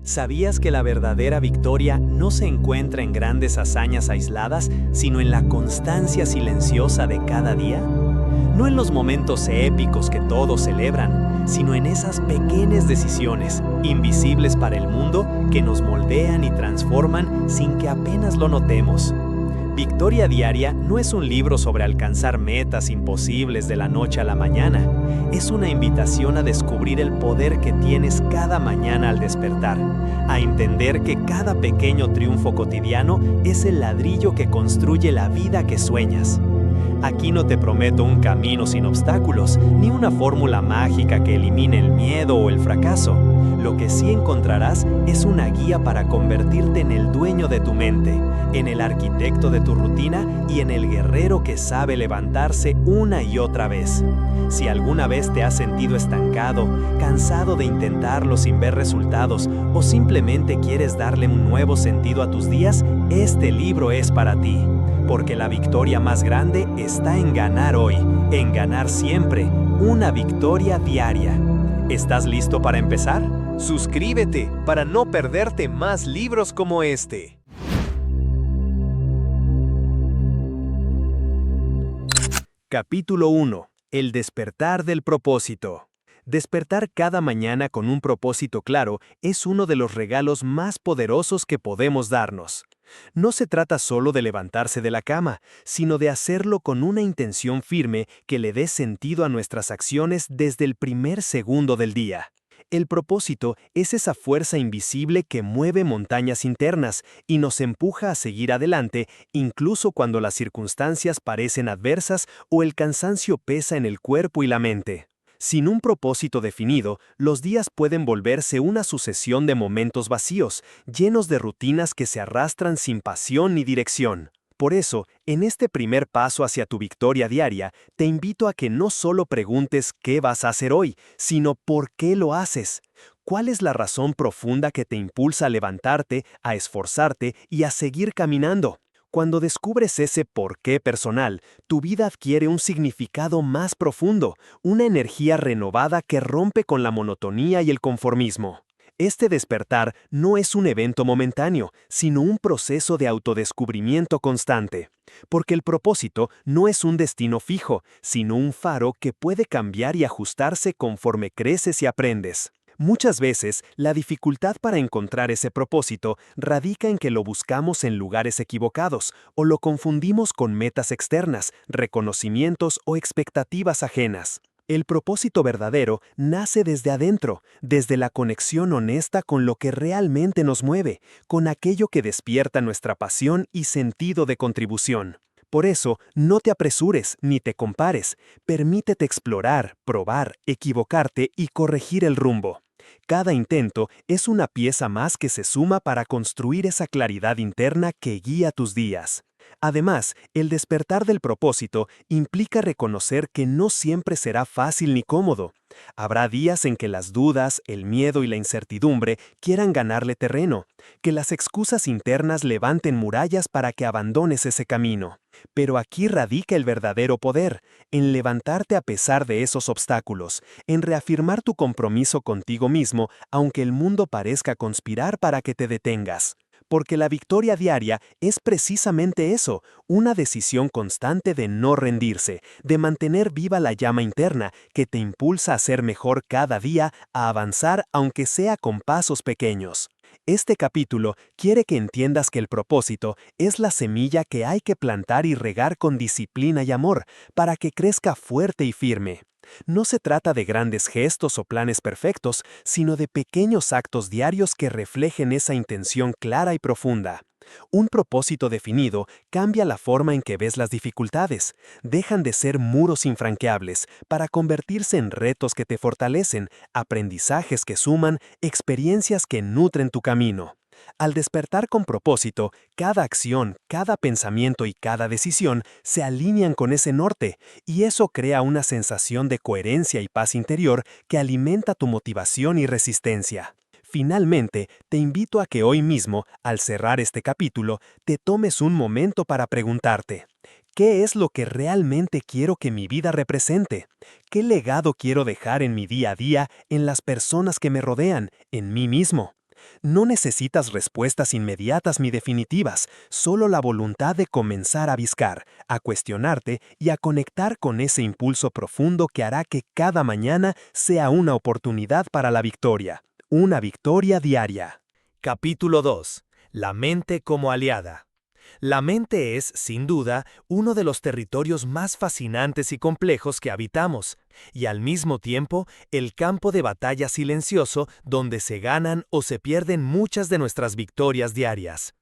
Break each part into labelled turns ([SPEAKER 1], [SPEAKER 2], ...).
[SPEAKER 1] ¿Sabías que la verdadera victoria no se encuentra en grandes hazañas aisladas, sino en la constancia silenciosa de cada día? No en los momentos épicos que todos celebran, sino en esas pequeñas decisiones, invisibles para el mundo, que nos moldean y transforman sin que apenas lo notemos. Victoria Diaria no es un libro sobre alcanzar metas imposibles de la noche a la mañana. Es una invitación a descubrir el poder que tienes cada mañana al despertar, a entender que cada pequeño triunfo cotidiano es el ladrillo que construye la vida que sueñas. Aquí no te prometo un camino sin obstáculos, ni una fórmula mágica que elimine el miedo o el fracaso. Lo que sí encontrarás es una guía para convertirte en el dueño de tu mente, en el arquitecto de tu rutina y en el guerrero que sabe levantarse una y otra vez. Si alguna vez te has sentido estancado, cansado de intentarlo sin ver resultados o simplemente quieres darle un nuevo sentido a tus días, este libro es para ti. Porque la victoria más grande está en ganar hoy, en ganar siempre, una victoria diaria. ¿Estás listo para empezar? Suscríbete para no perderte más libros como este. Capítulo 1. El despertar del propósito. Despertar cada mañana con un propósito claro es uno de los regalos más poderosos que podemos darnos. No se trata solo de levantarse de la cama, sino de hacerlo con una intención firme que le dé sentido a nuestras acciones desde el primer segundo del día. El propósito es esa fuerza invisible que mueve montañas internas y nos empuja a seguir adelante incluso cuando las circunstancias parecen adversas o el cansancio pesa en el cuerpo y la mente. Sin un propósito definido, los días pueden volverse una sucesión de momentos vacíos, llenos de rutinas que se arrastran sin pasión ni dirección. Por eso, en este primer paso hacia tu victoria diaria, te invito a que no solo preguntes qué vas a hacer hoy, sino por qué lo haces. ¿Cuál es la razón profunda que te impulsa a levantarte, a esforzarte y a seguir caminando? Cuando descubres ese porqué personal, tu vida adquiere un significado más profundo, una energía renovada que rompe con la monotonía y el conformismo. Este despertar no es un evento momentáneo, sino un proceso de autodescubrimiento constante. Porque el propósito no es un destino fijo, sino un faro que puede cambiar y ajustarse conforme creces y aprendes. Muchas veces, la dificultad para encontrar ese propósito radica en que lo buscamos en lugares equivocados o lo confundimos con metas externas, reconocimientos o expectativas ajenas. El propósito verdadero nace desde adentro, desde la conexión honesta con lo que realmente nos mueve, con aquello que despierta nuestra pasión y sentido de contribución. Por eso, no te apresures ni te compares, permítete explorar, probar, equivocarte y corregir el rumbo. Cada intento es una pieza más que se suma para construir esa claridad interna que guía tus días. Además, el despertar del propósito implica reconocer que no siempre será fácil ni cómodo. Habrá días en que las dudas, el miedo y la incertidumbre quieran ganarle terreno, que las excusas internas levanten murallas para que abandones ese camino. Pero aquí radica el verdadero poder, en levantarte a pesar de esos obstáculos, en reafirmar tu compromiso contigo mismo, aunque el mundo parezca conspirar para que te detengas. Porque la victoria diaria es precisamente eso, una decisión constante de no rendirse, de mantener viva la llama interna que te impulsa a ser mejor cada día, a avanzar aunque sea con pasos pequeños. Este capítulo quiere que entiendas que el propósito es la semilla que hay que plantar y regar con disciplina y amor para que crezca fuerte y firme. No se trata de grandes gestos o planes perfectos, sino de pequeños actos diarios que reflejen esa intención clara y profunda. Un propósito definido cambia la forma en que ves las dificultades. Dejan de ser muros infranqueables para convertirse en retos que te fortalecen, aprendizajes que suman, experiencias que nutren tu camino. Al despertar con propósito, cada acción, cada pensamiento y cada decisión se alinean con ese norte, y eso crea una sensación de coherencia y paz interior que alimenta tu motivación y resistencia. Finalmente, te invito a que hoy mismo, al cerrar este capítulo, te tomes un momento para preguntarte: ¿qué es lo que realmente quiero que mi vida represente? ¿Qué legado quiero dejar en mi día a día, en las personas que me rodean, en mí mismo? No necesitas respuestas inmediatas ni definitivas, solo la voluntad de comenzar a buscar, a cuestionarte y a conectar con ese impulso profundo que hará que cada mañana sea una oportunidad para la victoria, una victoria diaria. Capítulo 2. La mente como aliada. La mente es, sin duda, uno de los territorios más fascinantes y complejos que habitamos, y al mismo tiempo, el campo de batalla silencioso donde se ganan o se pierden muchas de nuestras victorias diarias.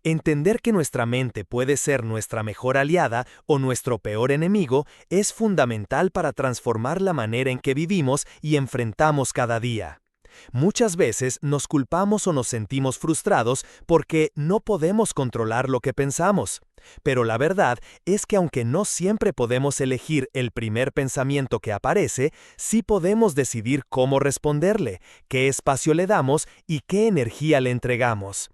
[SPEAKER 1] Entender que nuestra mente puede ser nuestra mejor aliada o nuestro peor enemigo es fundamental para transformar la manera en que vivimos y enfrentamos cada día. Muchas veces nos culpamos o nos sentimos frustrados porque no podemos controlar lo que pensamos. Pero la verdad es que aunque no siempre podemos elegir el primer pensamiento que aparece, sí podemos decidir cómo responderle, qué espacio le damos y qué energía le entregamos.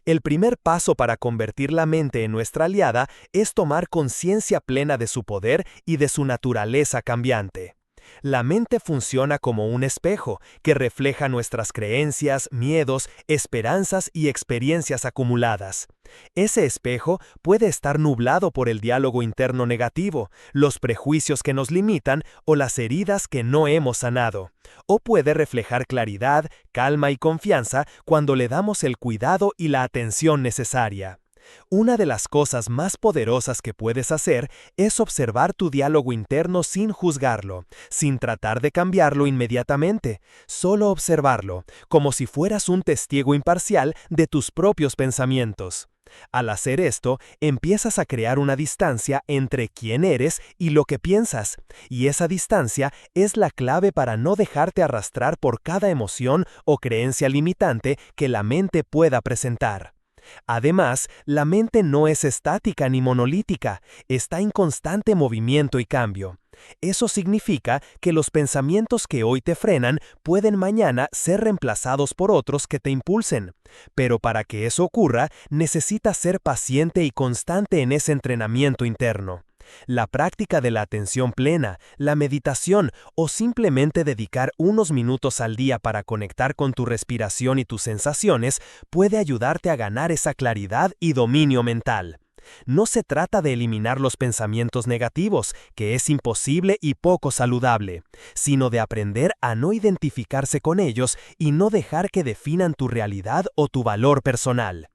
[SPEAKER 1] El primer paso para convertir la mente en nuestra aliada es tomar conciencia plena de su poder y de su naturaleza cambiante. La mente funciona como un espejo que refleja nuestras creencias, miedos, esperanzas y experiencias acumuladas. Ese espejo puede estar nublado por el diálogo interno negativo, los prejuicios que nos limitan o las heridas que no hemos sanado. O puede reflejar claridad, calma y confianza cuando le damos el cuidado y la atención necesaria. Una de las cosas más poderosas que puedes hacer es observar tu diálogo interno sin juzgarlo, sin tratar de cambiarlo inmediatamente, solo observarlo, como si fueras un testigo imparcial de tus propios pensamientos. Al hacer esto, empiezas a crear una distancia entre quién eres y lo que piensas, y esa distancia es la clave para no dejarte arrastrar por cada emoción o creencia limitante que la mente pueda presentar. Además, la mente no es estática ni monolítica, está en constante movimiento y cambio. Eso significa que los pensamientos que hoy te frenan pueden mañana ser reemplazados por otros que te impulsen. Pero para que eso ocurra, necesitas ser paciente y constante en ese entrenamiento interno. La práctica de la atención plena, la meditación o simplemente dedicar unos minutos al día para conectar con tu respiración y tus sensaciones puede ayudarte a ganar esa claridad y dominio mental. No se trata de eliminar los pensamientos negativos, que es imposible y poco saludable, sino de aprender a no identificarse con ellos y no dejar que definan tu realidad o tu valor personal.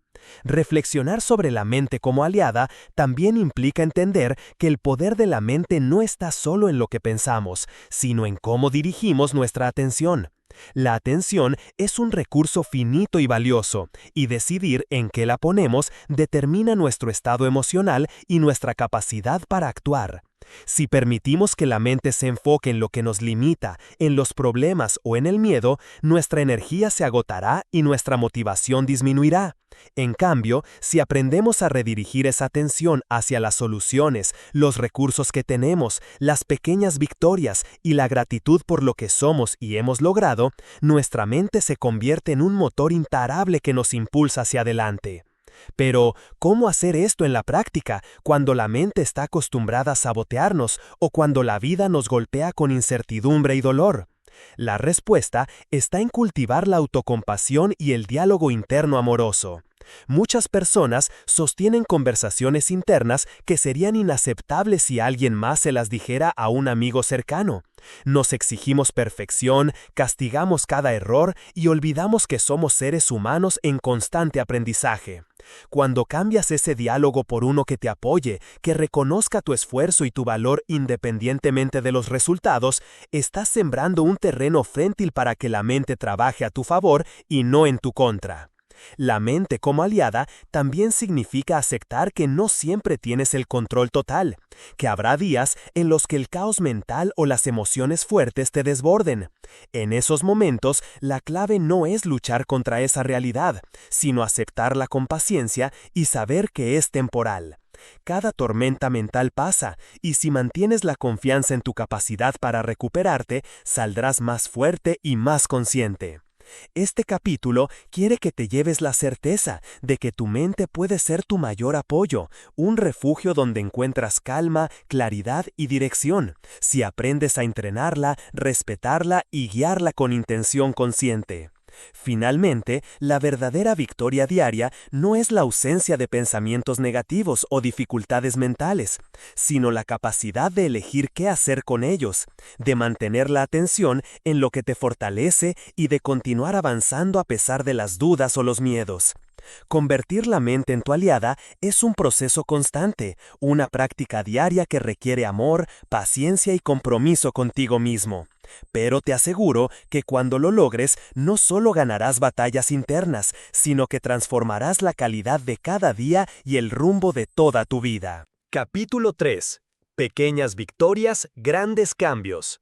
[SPEAKER 1] Reflexionar sobre la mente como aliada también implica entender que el poder de la mente no está solo en lo que pensamos, sino en cómo dirigimos nuestra atención. La atención es un recurso finito y valioso, y decidir en qué la ponemos determina nuestro estado emocional y nuestra capacidad para actuar. Si permitimos que la mente se enfoque en lo que nos limita, en los problemas o en el miedo, nuestra energía se agotará y nuestra motivación disminuirá. En cambio, si aprendemos a redirigir esa atención hacia las soluciones, los recursos que tenemos, las pequeñas victorias y la gratitud por lo que somos y hemos logrado, nuestra mente se convierte en un motor imparable que nos impulsa hacia adelante. Pero, ¿cómo hacer esto en la práctica cuando la mente está acostumbrada a sabotearnos o cuando la vida nos golpea con incertidumbre y dolor? La respuesta está en cultivar la autocompasión y el diálogo interno amoroso. Muchas personas sostienen conversaciones internas que serían inaceptables si alguien más se las dijera a un amigo cercano. Nos exigimos perfección, castigamos cada error y olvidamos que somos seres humanos en constante aprendizaje. Cuando cambias ese diálogo por uno que te apoye, que reconozca tu esfuerzo y tu valor independientemente de los resultados, estás sembrando un terreno fértil para que la mente trabaje a tu favor y no en tu contra. La mente como aliada también significa aceptar que no siempre tienes el control total, que habrá días en los que el caos mental o las emociones fuertes te desborden. En esos momentos, la clave no es luchar contra esa realidad, sino aceptarla con paciencia y saber que es temporal. Cada tormenta mental pasa, y si mantienes la confianza en tu capacidad para recuperarte, saldrás más fuerte y más consciente. Este capítulo quiere que te lleves la certeza de que tu mente puede ser tu mayor apoyo, un refugio donde encuentras calma, claridad y dirección, si aprendes a entrenarla, respetarla y guiarla con intención consciente.
[SPEAKER 2] Finalmente, la verdadera victoria diaria no es la ausencia de pensamientos negativos o dificultades mentales, sino la capacidad de elegir qué hacer con ellos, de mantener la atención en lo que te fortalece y de continuar avanzando a pesar de las dudas o los miedos. Convertir la mente en tu aliada es un proceso constante, una práctica diaria que requiere amor, paciencia y compromiso contigo mismo. Pero te aseguro que cuando lo logres, no solo ganarás batallas internas, sino que transformarás la calidad de cada día y el rumbo de toda tu vida.
[SPEAKER 1] Capítulo 3. Pequeñas victorias, grandes cambios.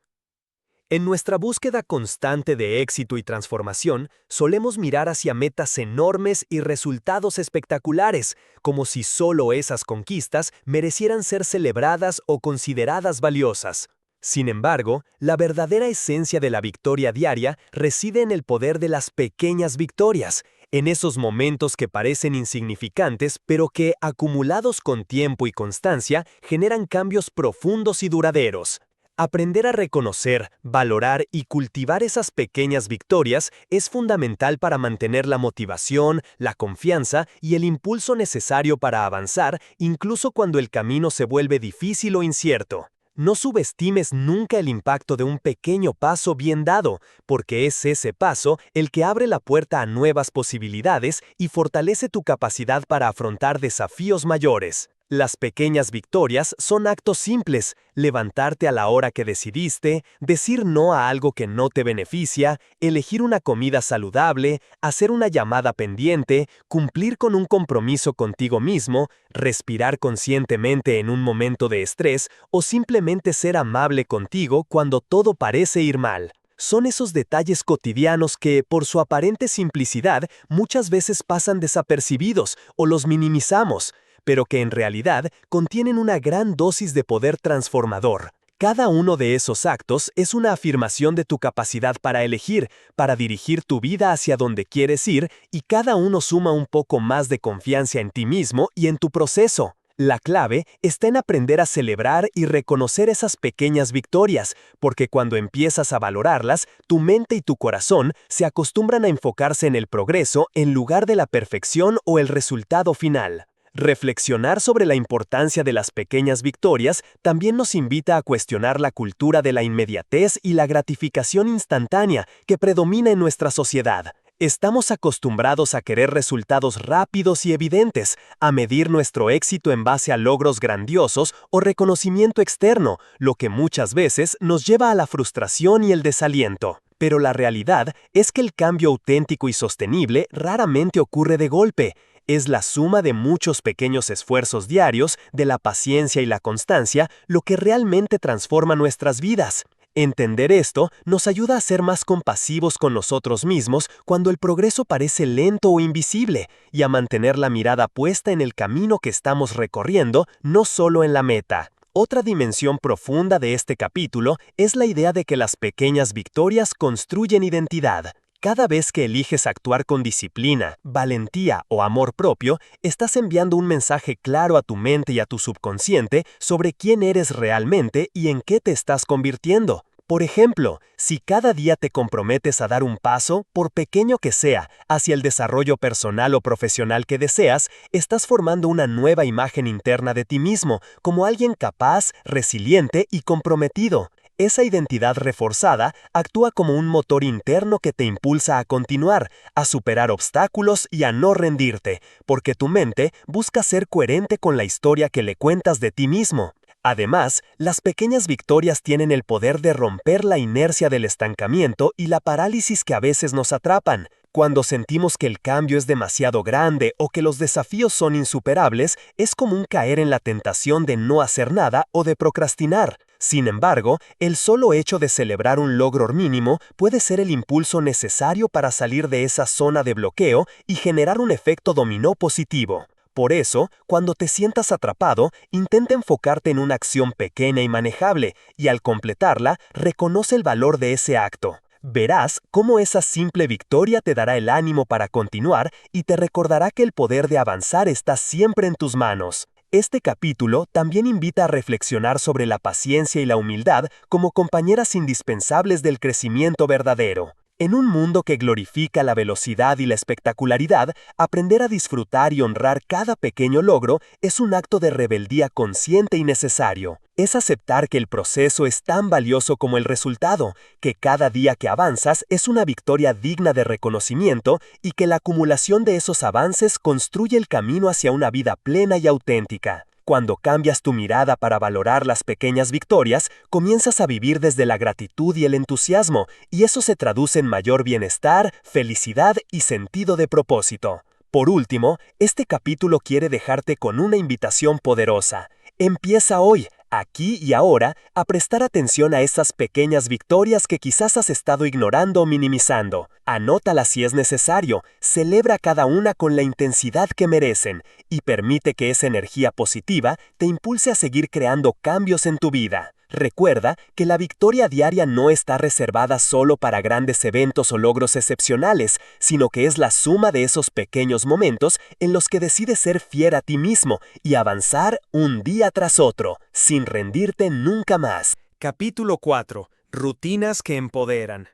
[SPEAKER 1] En nuestra búsqueda constante de éxito y transformación, solemos mirar hacia metas enormes y resultados espectaculares, como si solo esas conquistas merecieran ser celebradas o consideradas valiosas. Sin embargo, la verdadera esencia de la victoria diaria reside en el poder de las pequeñas victorias, en esos momentos que parecen insignificantes, pero que, acumulados con tiempo y constancia, generan cambios profundos y duraderos. Aprender a reconocer, valorar y cultivar esas pequeñas victorias es fundamental para mantener la motivación, la confianza y el impulso necesario para avanzar, incluso cuando el camino se vuelve difícil o incierto. No subestimes nunca el impacto de un pequeño paso bien dado, porque es ese paso el que abre la puerta a nuevas posibilidades y fortalece tu capacidad para afrontar desafíos mayores. Las pequeñas victorias son actos simples: levantarte a la hora que decidiste, decir no a algo que no te beneficia, elegir una comida saludable, hacer una llamada pendiente, cumplir con un compromiso contigo mismo, respirar conscientemente en un momento de estrés o simplemente ser amable contigo cuando todo parece ir mal. Son esos detalles cotidianos que, por su aparente simplicidad, muchas veces pasan desapercibidos o los minimizamos, pero que en realidad contienen una gran dosis de poder transformador. Cada uno de esos actos es una afirmación de tu capacidad para elegir, para dirigir tu vida hacia donde quieres ir, y cada uno suma un poco más de confianza en ti mismo y en tu proceso. La clave está en aprender a celebrar y reconocer esas pequeñas victorias, porque cuando empiezas a valorarlas, tu mente y tu corazón se acostumbran a enfocarse en el progreso en lugar de la perfección o el resultado final. Reflexionar sobre la importancia de las pequeñas victorias también nos invita a cuestionar la cultura de la inmediatez y la gratificación instantánea que predomina en nuestra sociedad. Estamos acostumbrados a querer resultados rápidos y evidentes, a medir nuestro éxito en base a logros grandiosos o reconocimiento externo, lo que muchas veces nos lleva a la frustración y el desaliento. Pero la realidad es que el cambio auténtico y sostenible raramente ocurre de golpe. Es la suma de muchos pequeños esfuerzos diarios, de la paciencia y la constancia, lo que realmente transforma nuestras vidas. Entender esto nos ayuda a ser más compasivos con nosotros mismos cuando el progreso parece lento o invisible, y a mantener la mirada puesta en el camino que estamos recorriendo, no solo en la meta. Otra dimensión profunda de este capítulo es la idea de que las pequeñas victorias construyen identidad. Cada vez que eliges actuar con disciplina, valentía o amor propio, estás enviando un mensaje claro a tu mente y a tu subconsciente sobre quién eres realmente y en qué te estás convirtiendo. Por ejemplo, si cada día te comprometes a dar un paso, por pequeño que sea, hacia el desarrollo personal o profesional que deseas, estás formando una nueva imagen interna de ti mismo, como alguien capaz, resiliente y comprometido. Esa identidad reforzada actúa como un motor interno que te impulsa a continuar, a superar obstáculos y a no rendirte, porque tu mente busca ser coherente con la historia que le cuentas de ti mismo. Además, las pequeñas victorias tienen el poder de romper la inercia del estancamiento y la parálisis que a veces nos atrapan. Cuando sentimos que el cambio es demasiado grande o que los desafíos son insuperables, es común caer en la tentación de no hacer nada o de procrastinar. Sin embargo, el solo hecho de celebrar un logro mínimo puede ser el impulso necesario para salir de esa zona de bloqueo y generar un efecto dominó positivo. Por eso, cuando te sientas atrapado, intenta enfocarte en una acción pequeña y manejable, y al completarla, reconoce el valor de ese acto. Verás cómo esa simple victoria te dará el ánimo para continuar y te recordará que el poder de avanzar está siempre en tus manos. Este capítulo también invita a reflexionar sobre la paciencia y la humildad como compañeras indispensables del crecimiento verdadero.
[SPEAKER 2] En un mundo que glorifica la velocidad y la espectacularidad, aprender a disfrutar y honrar cada pequeño logro es un acto de rebeldía consciente y necesario. Es aceptar que el proceso es tan valioso como el resultado, que cada día que avanzas es una victoria digna de reconocimiento y que la acumulación de esos avances construye el camino hacia una vida plena y auténtica. Cuando cambias tu mirada para valorar las pequeñas victorias, comienzas a vivir desde la gratitud y el entusiasmo, y eso se traduce en mayor bienestar, felicidad y sentido de propósito. Por último, este capítulo quiere dejarte con una invitación poderosa. Empieza hoy, aquí y ahora, a prestar atención a esas pequeñas victorias que quizás has estado ignorando o minimizando. Anótalas si es necesario, celebra cada una con la intensidad que merecen y permite que esa energía positiva te impulse a seguir creando cambios en tu vida. Recuerda que la victoria diaria no está reservada solo para grandes eventos o logros excepcionales, sino que es la suma de esos pequeños momentos en los que decides ser fiel a ti mismo y avanzar un día tras otro, sin rendirte nunca más.
[SPEAKER 1] Capítulo 4. Rutinas que empoderan.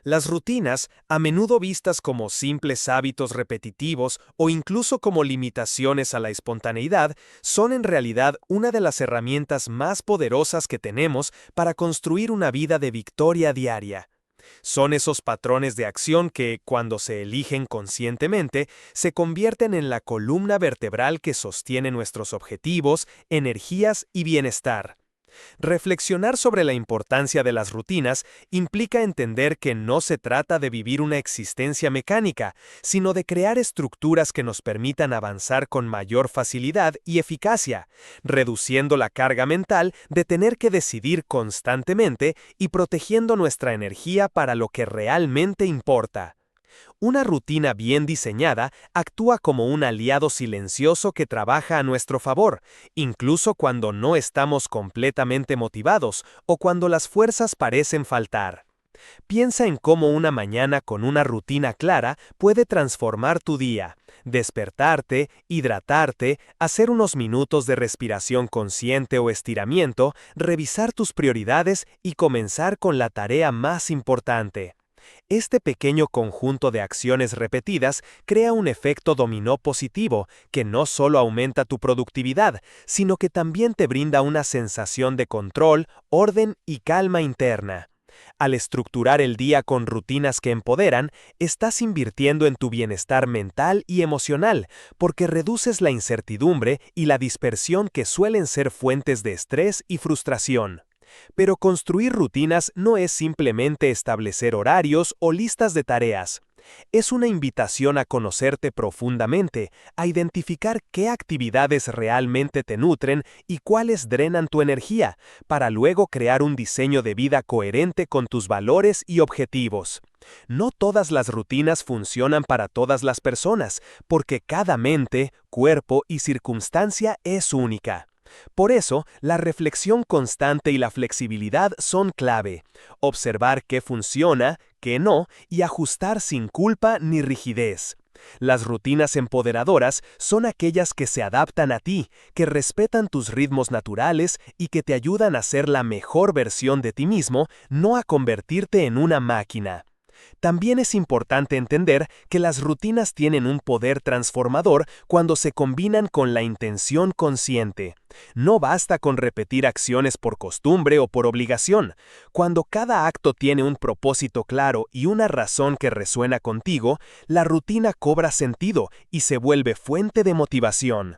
[SPEAKER 1] Las rutinas, a menudo vistas como simples hábitos repetitivos o incluso como limitaciones a la espontaneidad, son en realidad una de las herramientas más poderosas que tenemos para construir una vida de victoria diaria. Son esos patrones de acción que, cuando se eligen conscientemente, se convierten en la columna vertebral que sostiene nuestros objetivos, energías y bienestar. Reflexionar sobre la importancia de las rutinas implica entender que no se trata de vivir una existencia mecánica, sino de crear estructuras que nos permitan avanzar con mayor facilidad y eficacia, reduciendo la carga mental de tener que decidir constantemente y protegiendo nuestra energía para lo que realmente importa. Una rutina bien diseñada actúa como un aliado silencioso que trabaja a nuestro favor, incluso cuando no estamos completamente motivados o cuando las fuerzas parecen faltar. Piensa en cómo una mañana con una rutina clara puede transformar tu día. Despertarte, hidratarte, hacer unos minutos de respiración consciente o estiramiento, revisar tus prioridades y comenzar con la tarea más importante. Este pequeño conjunto de acciones repetidas crea un efecto dominó positivo que no solo aumenta tu productividad, sino que también te brinda una sensación de control, orden y calma interna. Al estructurar el día con rutinas que empoderan, estás invirtiendo en tu bienestar mental y emocional, porque reduces la incertidumbre y la dispersión que suelen ser fuentes de estrés y frustración. Pero construir rutinas no es simplemente establecer horarios o listas de tareas. Es una invitación a conocerte profundamente, a identificar qué actividades realmente te nutren y cuáles drenan tu energía, para luego crear un diseño de vida coherente con tus valores y objetivos. No todas las rutinas funcionan para todas las personas, porque cada mente, cuerpo y circunstancia es única. Por eso, la reflexión constante y la flexibilidad son clave. Observar qué funciona, qué no, y ajustar sin culpa ni rigidez. Las rutinas empoderadoras son aquellas que se adaptan a ti, que respetan tus ritmos naturales y que te ayudan a ser la mejor versión de ti mismo, no a convertirte en una máquina. También es importante entender que las rutinas tienen un poder transformador cuando se combinan con la intención consciente. No basta con repetir acciones por costumbre o por obligación. Cuando cada acto tiene un propósito claro y una razón que resuena contigo, la rutina cobra sentido y se vuelve fuente de motivación.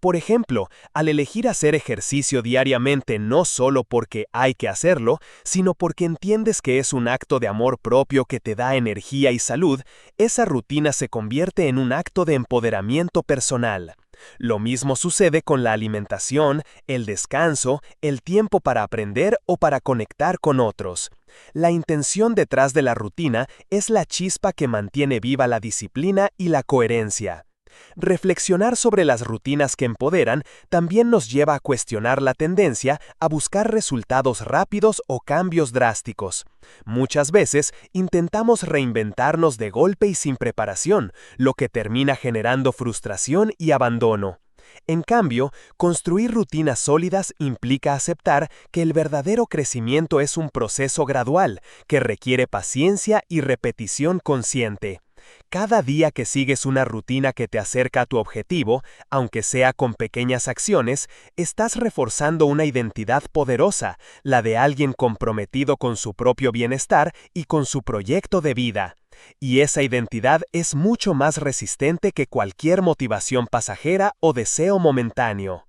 [SPEAKER 1] Por ejemplo, al elegir hacer ejercicio diariamente no solo porque hay que hacerlo, sino porque entiendes que es un acto de amor propio que te da energía y salud, esa rutina se convierte en un acto de empoderamiento personal. Lo mismo sucede con la alimentación, el descanso, el tiempo para aprender o para conectar con otros. La intención detrás de la rutina es la chispa que mantiene viva la disciplina y la coherencia. Reflexionar sobre las rutinas que empoderan también nos lleva a cuestionar la tendencia a buscar resultados rápidos o cambios drásticos. Muchas veces intentamos reinventarnos de golpe y sin preparación, lo que termina generando frustración y abandono.
[SPEAKER 2] En cambio, construir rutinas sólidas implica aceptar que el verdadero crecimiento es un proceso gradual, que requiere paciencia y repetición consciente. Cada día que sigues una rutina que te acerca a tu objetivo, aunque sea con pequeñas acciones, estás reforzando una identidad poderosa, la de alguien comprometido con su propio bienestar y con su proyecto de vida. Y esa identidad es mucho más resistente que cualquier motivación pasajera o deseo momentáneo.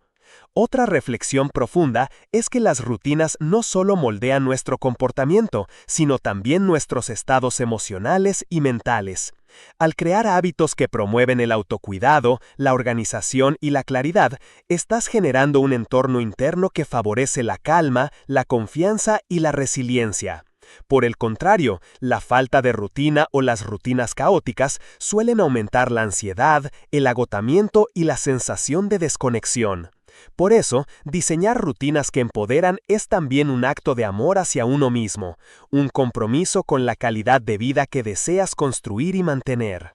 [SPEAKER 2] Otra reflexión profunda es que las rutinas no solo moldean nuestro comportamiento, sino también nuestros estados emocionales y mentales. Al crear hábitos que promueven el autocuidado, la organización y la claridad, estás generando un entorno interno que favorece la calma, la confianza y la resiliencia. Por el contrario, la falta de rutina o las rutinas caóticas suelen aumentar la ansiedad, el agotamiento y la sensación de desconexión. Por eso, diseñar rutinas que empoderan es también un acto de amor hacia uno mismo, un compromiso con la calidad de vida que deseas construir y mantener.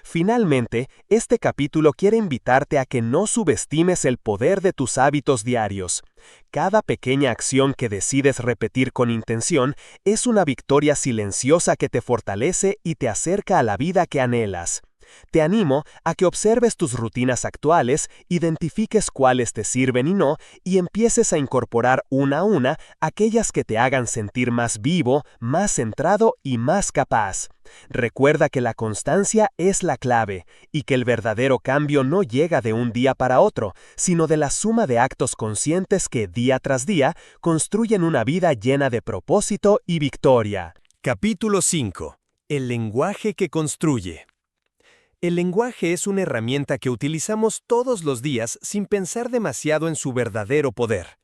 [SPEAKER 2] Finalmente, este capítulo quiere invitarte a que no subestimes el poder de tus hábitos diarios. Cada pequeña acción que decides repetir con intención es una victoria silenciosa que te fortalece y te acerca a la vida que anhelas. Te animo a que observes tus rutinas actuales, identifiques cuáles te sirven y no, y empieces a incorporar una a una aquellas que te hagan sentir más vivo, más centrado y más capaz. Recuerda que la constancia es la clave, y que el verdadero cambio no llega de un día para otro, sino de la suma de actos conscientes que día tras día construyen una vida llena de propósito y victoria.
[SPEAKER 1] Capítulo 5. El lenguaje que construye. El lenguaje es una herramienta que utilizamos todos los días sin pensar demasiado en su verdadero poder.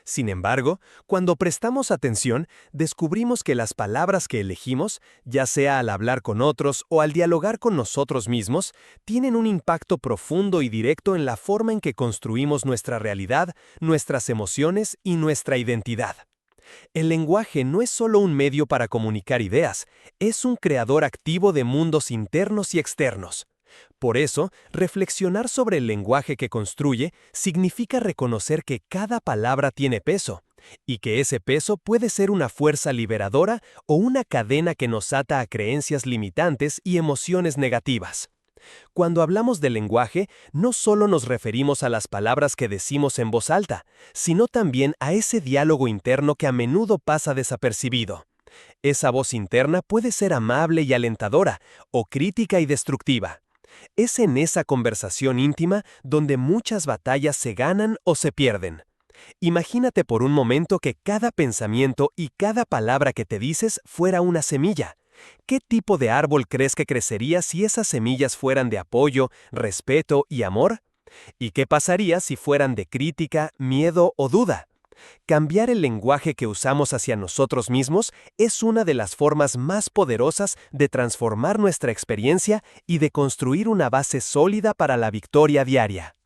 [SPEAKER 1] Sin embargo, cuando prestamos atención, descubrimos que las palabras que elegimos, ya sea al hablar con otros o al dialogar con nosotros mismos, tienen un impacto profundo y directo en la forma en que construimos nuestra realidad, nuestras emociones y nuestra identidad. El lenguaje no es solo un medio para comunicar ideas, es un creador activo de mundos internos y externos. Por eso, reflexionar sobre el lenguaje que construye significa reconocer que cada palabra tiene peso, y que ese peso puede ser una fuerza liberadora o una cadena que nos ata a creencias limitantes y emociones negativas. Cuando hablamos de lenguaje, no solo nos referimos a las palabras que decimos en voz alta, sino también a ese diálogo interno que a menudo pasa desapercibido. Esa voz interna puede ser amable y alentadora, o crítica y destructiva. Es en esa conversación íntima donde muchas batallas se ganan o se pierden. Imagínate por un momento que cada pensamiento y cada palabra que te dices fuera una semilla. ¿Qué tipo de árbol crees que crecería si esas semillas fueran de apoyo, respeto y amor? ¿Y qué pasaría si fueran de crítica, miedo o duda? Cambiar el lenguaje que usamos hacia nosotros mismos es una de las formas más poderosas de transformar nuestra experiencia y de construir una base sólida para la victoria diaria.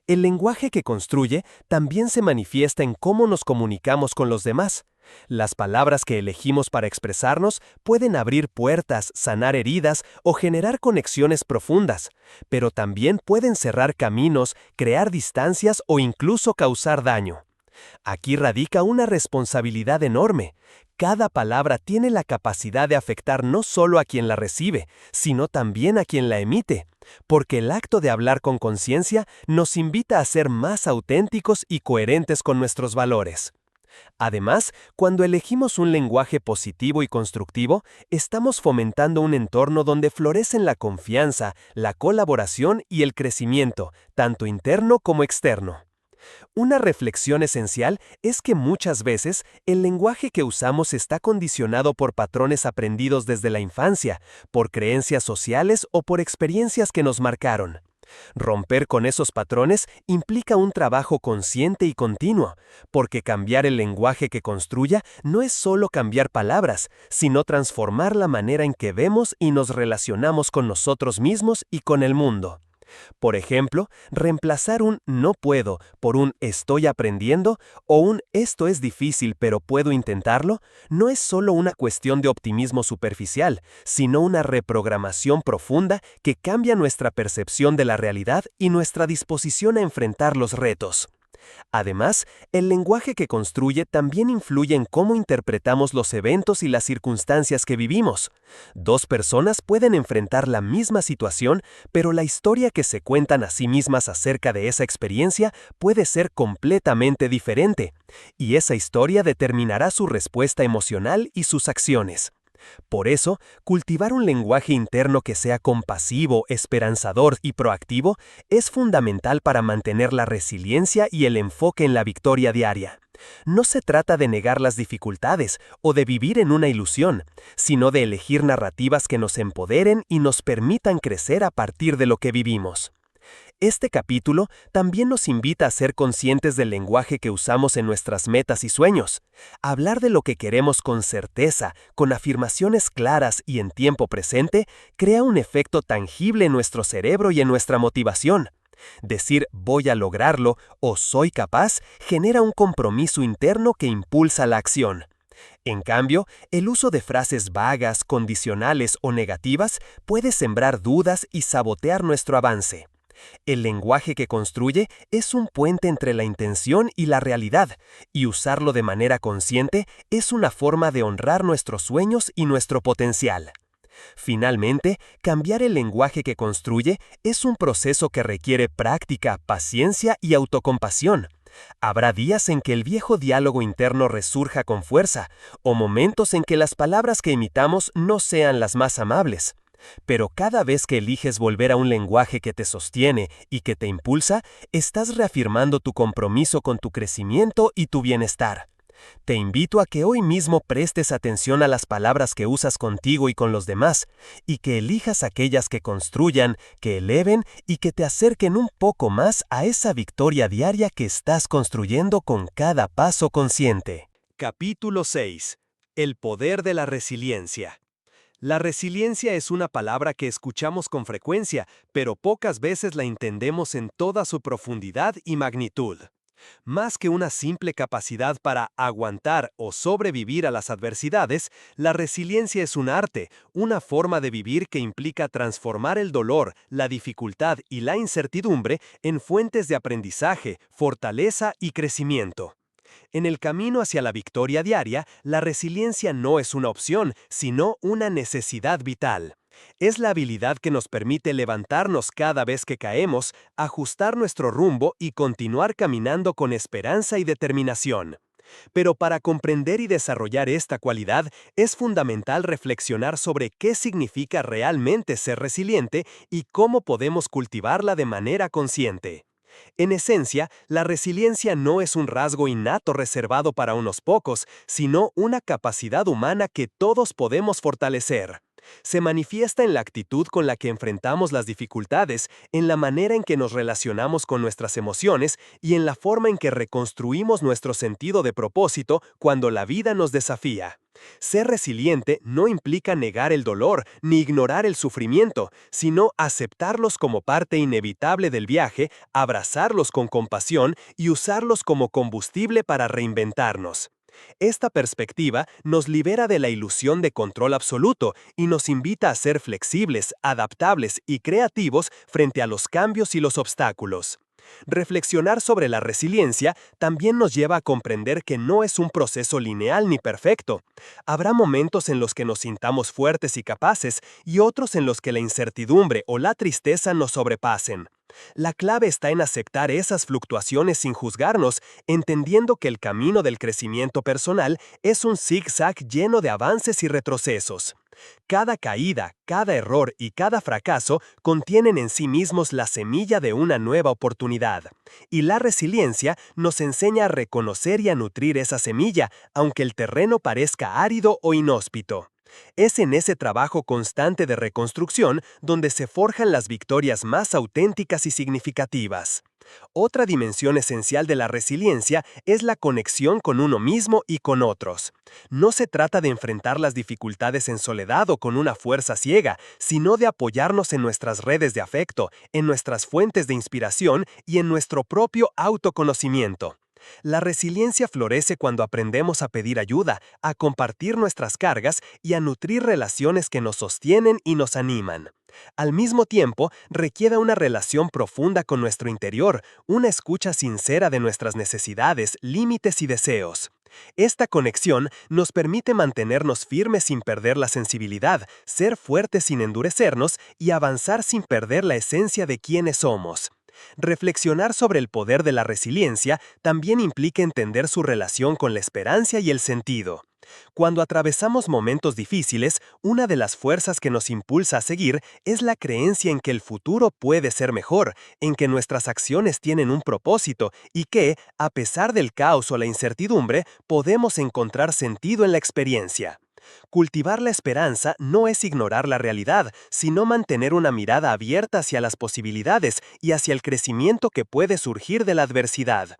[SPEAKER 1] El lenguaje que construye también se manifiesta en cómo nos comunicamos con los demás. Las palabras que elegimos para expresarnos pueden abrir puertas, sanar heridas o generar conexiones profundas, pero también pueden cerrar caminos, crear distancias o incluso causar daño. Aquí radica una responsabilidad enorme. Cada palabra tiene la capacidad de afectar no solo a quien la recibe, sino también a quien la emite, porque el acto de hablar con conciencia nos invita a ser más auténticos y coherentes con nuestros valores. Además, cuando elegimos un lenguaje positivo y constructivo, estamos fomentando un entorno donde florecen la confianza, la colaboración y el crecimiento, tanto interno como externo. Una reflexión esencial es que muchas veces el lenguaje que usamos está condicionado por patrones aprendidos desde la infancia, por creencias sociales o por experiencias que nos marcaron. Romper con esos patrones implica un trabajo consciente y continuo, porque cambiar el lenguaje que construya no es solo cambiar palabras, sino transformar la manera en que vemos y nos relacionamos con nosotros mismos y con el mundo.
[SPEAKER 2] Por ejemplo, reemplazar un no puedo por un estoy aprendiendo o un esto es difícil pero puedo intentarlo no es solo una cuestión de optimismo superficial, sino una reprogramación profunda que cambia nuestra percepción de la realidad y nuestra disposición a enfrentar los retos. Además, el lenguaje que construye también influye en cómo interpretamos los eventos y las circunstancias que vivimos. Dos personas pueden enfrentar la misma situación, pero la historia que se cuentan a sí mismas acerca de esa experiencia puede ser completamente diferente, y esa historia determinará su respuesta emocional y sus acciones. Por eso, cultivar un lenguaje interno que sea compasivo, esperanzador y proactivo es fundamental para mantener la resiliencia y el enfoque en la victoria diaria. No se trata de negar las dificultades o de vivir en una ilusión, sino de elegir narrativas que nos empoderen y nos permitan crecer a partir de lo que vivimos. Este capítulo también nos invita a ser conscientes del lenguaje que usamos en nuestras metas y sueños. Hablar de lo que queremos con certeza, con afirmaciones claras y en tiempo presente, crea un efecto tangible en nuestro cerebro y en nuestra motivación. Decir voy a lograrlo o soy capaz genera un compromiso interno que impulsa la acción. En cambio, el uso de frases vagas, condicionales o negativas puede sembrar dudas y sabotear nuestro avance. El lenguaje que construye es un puente entre la intención y la realidad, y usarlo de manera consciente es una forma de honrar nuestros sueños y nuestro potencial. Finalmente, cambiar el lenguaje que construye es un proceso que requiere práctica, paciencia y autocompasión. Habrá días en que el viejo diálogo interno resurja con fuerza, o momentos en que las palabras que imitamos no sean las más amables. Pero cada vez que eliges volver a un lenguaje que te sostiene y que te impulsa, estás reafirmando tu compromiso con tu crecimiento y tu bienestar. Te invito a que hoy mismo prestes atención a las palabras que usas contigo y con los demás, y que elijas aquellas que construyan, que eleven y que te acerquen un poco más a esa victoria diaria que estás construyendo con cada paso consciente.
[SPEAKER 1] Capítulo 6. El poder de la resiliencia. La resiliencia es una palabra que escuchamos con frecuencia, pero pocas veces la entendemos en toda su profundidad y magnitud. Más que una simple capacidad para aguantar o sobrevivir a las adversidades, la resiliencia es un arte, una forma de vivir que implica transformar el dolor, la dificultad y la incertidumbre en fuentes de aprendizaje, fortaleza y crecimiento. En el camino hacia la victoria diaria, la resiliencia no es una opción, sino una necesidad vital. Es la habilidad que nos permite levantarnos cada vez que caemos, ajustar nuestro rumbo y continuar caminando con esperanza y determinación. Pero para comprender y desarrollar esta cualidad, es fundamental reflexionar sobre qué significa realmente ser resiliente y cómo podemos cultivarla de manera consciente. En esencia, la resiliencia no es un rasgo innato reservado para unos pocos, sino una capacidad humana que todos podemos fortalecer. Se manifiesta en la actitud con la que enfrentamos las dificultades, en la manera en que nos relacionamos con nuestras emociones y en la forma en que reconstruimos nuestro sentido de propósito cuando la vida nos desafía. Ser resiliente no implica negar el dolor ni ignorar el sufrimiento, sino aceptarlos como parte inevitable del viaje, abrazarlos con compasión y usarlos como combustible para reinventarnos. Esta perspectiva nos libera de la ilusión de control absoluto y nos invita a ser flexibles, adaptables y creativos frente a los cambios y los obstáculos. Reflexionar sobre la resiliencia también nos lleva a comprender que no es un proceso lineal ni perfecto. Habrá momentos en los que nos sintamos fuertes y capaces y otros en los que la incertidumbre o la tristeza nos sobrepasen. La clave está en aceptar esas fluctuaciones sin juzgarnos, entendiendo que el camino del crecimiento personal es un zigzag lleno de avances y retrocesos. Cada caída, cada error y cada fracaso contienen en sí mismos la semilla de una nueva oportunidad. Y la resiliencia nos enseña a reconocer y a nutrir esa semilla, aunque el terreno parezca árido o inhóspito.
[SPEAKER 2] Es en ese trabajo constante de reconstrucción donde se forjan las victorias más auténticas y significativas. Otra dimensión esencial de la resiliencia es la conexión con uno mismo y con otros. No se trata de enfrentar las dificultades en soledad o con una fuerza ciega, sino de apoyarnos en nuestras redes de afecto, en nuestras fuentes de inspiración y en nuestro propio autoconocimiento. La resiliencia florece cuando aprendemos a pedir ayuda, a compartir nuestras cargas y a nutrir relaciones que nos sostienen y nos animan. Al mismo tiempo, requiere una relación profunda con nuestro interior, una escucha sincera de nuestras necesidades, límites y deseos. Esta conexión nos permite mantenernos firmes sin perder la sensibilidad, ser fuertes sin endurecernos y avanzar sin perder la esencia de quienes somos. Reflexionar sobre el poder de la resiliencia también implica entender su relación con la esperanza y el sentido. Cuando atravesamos momentos difíciles, una de las fuerzas que nos impulsa a seguir es la creencia en que el futuro puede ser mejor, en que nuestras acciones tienen un propósito y que, a pesar del caos o la incertidumbre, podemos encontrar sentido en la experiencia. Cultivar la esperanza no es ignorar la realidad, sino mantener una mirada abierta hacia las posibilidades y hacia el crecimiento que puede surgir de la adversidad.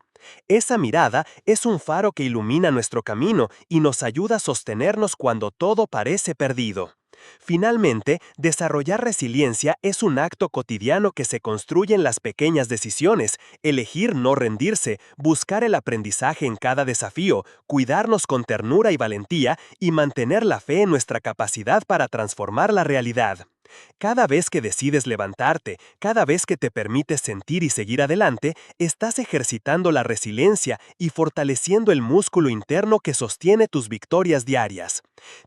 [SPEAKER 2] Esa mirada es un faro que ilumina nuestro camino y nos ayuda a sostenernos cuando todo parece perdido. Finalmente, desarrollar resiliencia es un acto cotidiano que se construye en las pequeñas decisiones, elegir no rendirse, buscar el aprendizaje en cada desafío, cuidarnos con ternura y valentía y mantener la fe en nuestra capacidad para transformar la realidad. Cada vez que decides levantarte, cada vez que te permites sentir y seguir adelante, estás ejercitando la resiliencia y fortaleciendo el músculo interno que sostiene tus victorias diarias.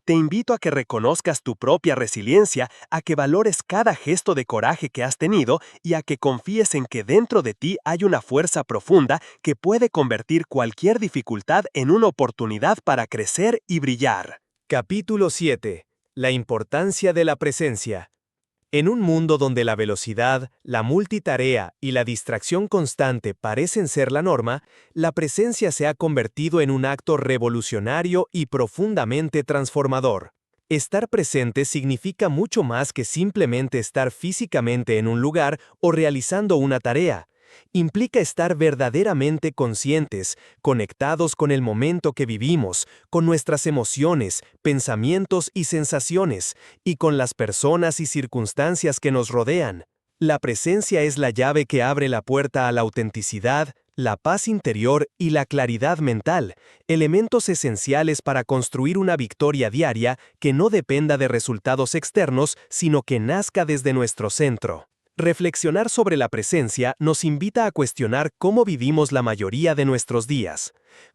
[SPEAKER 2] Te invito a que reconozcas tu propia resiliencia, a que valores cada gesto de coraje que has tenido y a que confíes en que dentro de ti hay una fuerza profunda que puede convertir cualquier dificultad en una oportunidad para crecer y brillar.
[SPEAKER 1] Capítulo 7. La importancia de la presencia. En un mundo donde la velocidad, la multitarea y la distracción constante parecen ser la norma, la presencia se ha convertido en un acto revolucionario y profundamente transformador. Estar presente significa mucho más que simplemente estar físicamente en un lugar o realizando una tarea. Implica estar verdaderamente conscientes, conectados con el momento que vivimos, con nuestras emociones, pensamientos y sensaciones, y con las personas y circunstancias que nos rodean. La presencia es la llave que abre la puerta a la autenticidad, la paz interior y la claridad mental, elementos esenciales para construir una victoria diaria que no dependa de resultados externos, sino que nazca desde nuestro centro. Reflexionar sobre la presencia nos invita a cuestionar cómo vivimos la mayoría de nuestros días.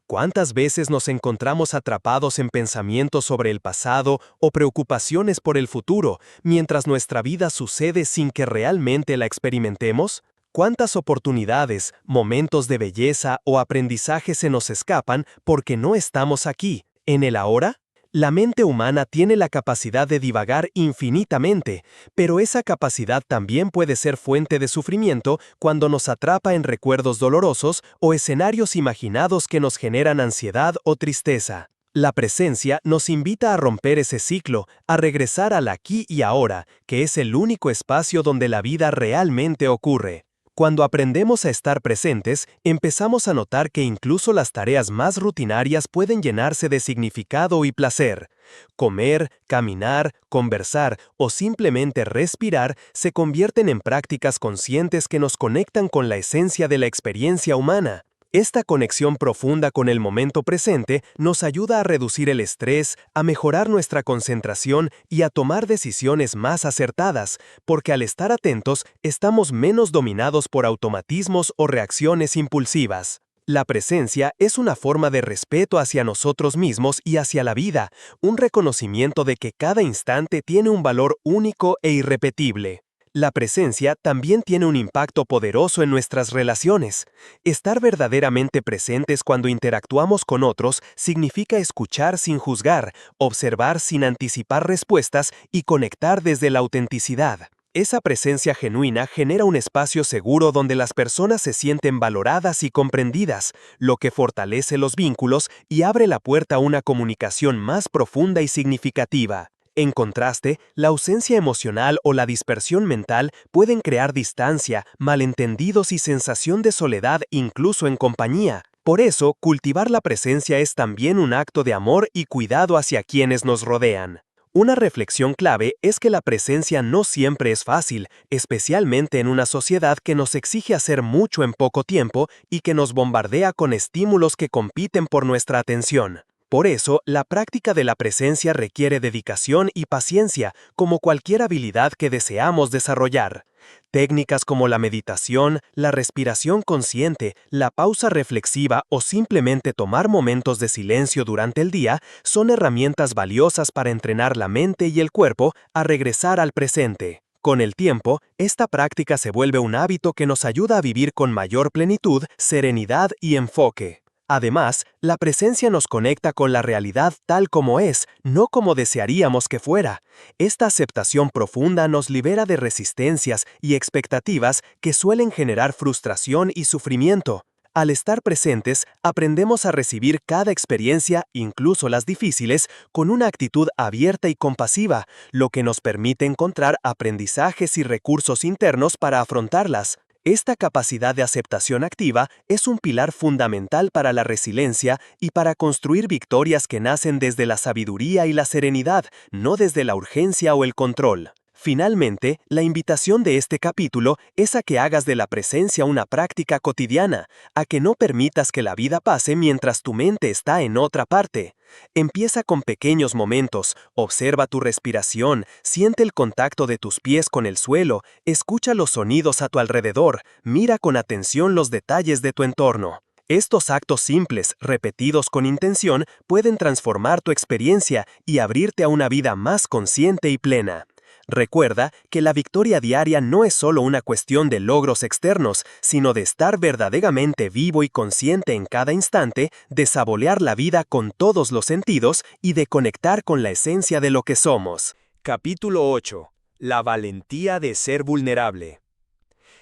[SPEAKER 1] ¿Cuántas veces nos encontramos atrapados en pensamientos sobre el pasado o preocupaciones por el futuro, mientras nuestra vida sucede sin que realmente la experimentemos? ¿Cuántas oportunidades, momentos de belleza o aprendizaje se nos escapan porque no estamos aquí, en el ahora? La mente humana tiene la capacidad de divagar infinitamente, pero esa capacidad también puede ser fuente de sufrimiento cuando nos atrapa en recuerdos dolorosos o escenarios imaginados que nos generan ansiedad o tristeza. La presencia nos invita a romper ese ciclo, a regresar al aquí y ahora, que es el único espacio donde la vida realmente ocurre. Cuando aprendemos a estar presentes, empezamos a notar que incluso las tareas más rutinarias pueden llenarse de significado y placer. Comer, caminar, conversar o simplemente respirar se convierten en prácticas conscientes que nos conectan con la esencia de la experiencia humana. Esta conexión profunda con el momento presente nos ayuda a reducir el estrés, a mejorar nuestra concentración y a tomar decisiones más acertadas, porque al estar atentos estamos menos dominados por automatismos o reacciones impulsivas. La presencia es una forma de respeto hacia nosotros mismos y hacia la vida, un reconocimiento de que cada instante tiene un valor único e irrepetible. La presencia también tiene un impacto poderoso en nuestras relaciones. Estar verdaderamente presentes cuando interactuamos con otros significa escuchar sin juzgar, observar sin anticipar respuestas y conectar desde la autenticidad. Esa presencia genuina genera un espacio seguro donde las personas se sienten valoradas y comprendidas, lo que fortalece los vínculos y abre la puerta a una comunicación más profunda y significativa.
[SPEAKER 2] En contraste, la ausencia emocional o la dispersión mental pueden crear distancia, malentendidos y sensación de soledad incluso en compañía. Por eso, cultivar la presencia es también un acto de amor y cuidado hacia quienes nos rodean. Una reflexión clave es que la presencia no siempre es fácil, especialmente en una sociedad que nos exige hacer mucho en poco tiempo y que nos bombardea con estímulos que compiten por nuestra atención. Por eso, la práctica de la presencia requiere dedicación y paciencia, como cualquier habilidad que deseamos desarrollar. Técnicas como la meditación, la respiración consciente, la pausa reflexiva o simplemente tomar momentos de silencio durante el día son herramientas valiosas para entrenar la mente y el cuerpo a regresar al presente. Con el tiempo, esta práctica se vuelve un hábito que nos ayuda a vivir con mayor plenitud, serenidad y enfoque. Además, la presencia nos conecta con la realidad tal como es, no como desearíamos que fuera. Esta aceptación profunda nos libera de resistencias y expectativas que suelen generar frustración y sufrimiento. Al estar presentes, aprendemos a recibir cada experiencia, incluso las difíciles, con una actitud abierta y compasiva, lo que nos permite encontrar aprendizajes y recursos internos para afrontarlas. Esta capacidad de aceptación activa es un pilar fundamental para la resiliencia y para construir victorias que nacen desde la sabiduría y la serenidad, no desde la urgencia o el control. Finalmente, la invitación de este capítulo es a que hagas de la presencia una práctica cotidiana, a que no permitas que la vida pase mientras tu mente está en otra parte. Empieza con pequeños momentos, observa tu respiración, siente el contacto de tus pies con el suelo, escucha los sonidos a tu alrededor, mira con atención los detalles de tu entorno. Estos actos simples, repetidos con intención, pueden transformar tu experiencia y abrirte a una vida más consciente y plena. Recuerda que la victoria diaria no es solo una cuestión de logros externos, sino de estar verdaderamente vivo y consciente en cada instante, de saborear la vida con todos los sentidos y de conectar con la esencia de lo que somos.
[SPEAKER 1] Capítulo 8. La valentía de ser vulnerable.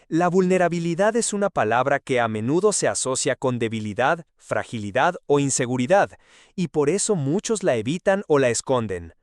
[SPEAKER 1] La vulnerabilidad es una palabra que a menudo se asocia con debilidad, fragilidad o inseguridad, y por eso muchos la evitan o la esconden.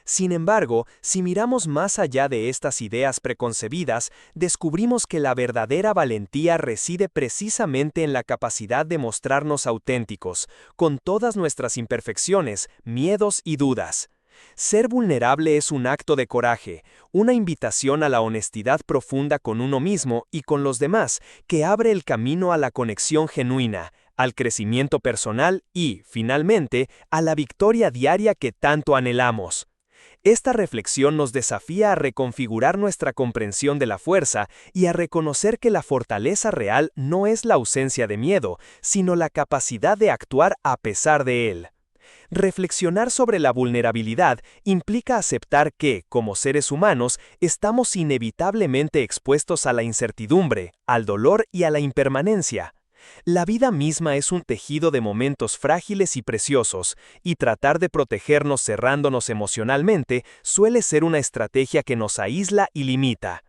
[SPEAKER 1] Sin embargo, si miramos más allá de estas ideas preconcebidas, descubrimos que la verdadera valentía reside precisamente en la capacidad de mostrarnos auténticos, con todas nuestras imperfecciones, miedos y dudas. Ser vulnerable es un acto de coraje, una invitación a la honestidad profunda con uno mismo y con los demás, que abre el camino a la conexión genuina, al crecimiento personal y, finalmente, a la victoria diaria que tanto anhelamos. Esta reflexión nos desafía a reconfigurar nuestra comprensión de la fuerza y a reconocer que la fortaleza real no es la ausencia de miedo, sino la capacidad de actuar a pesar de él. Reflexionar sobre la vulnerabilidad implica aceptar que, como seres humanos, estamos inevitablemente expuestos a la incertidumbre, al dolor y a la impermanencia. La vida misma es un tejido de momentos frágiles y preciosos, y tratar de protegernos cerrándonos emocionalmente suele ser una estrategia que nos aísla y limita.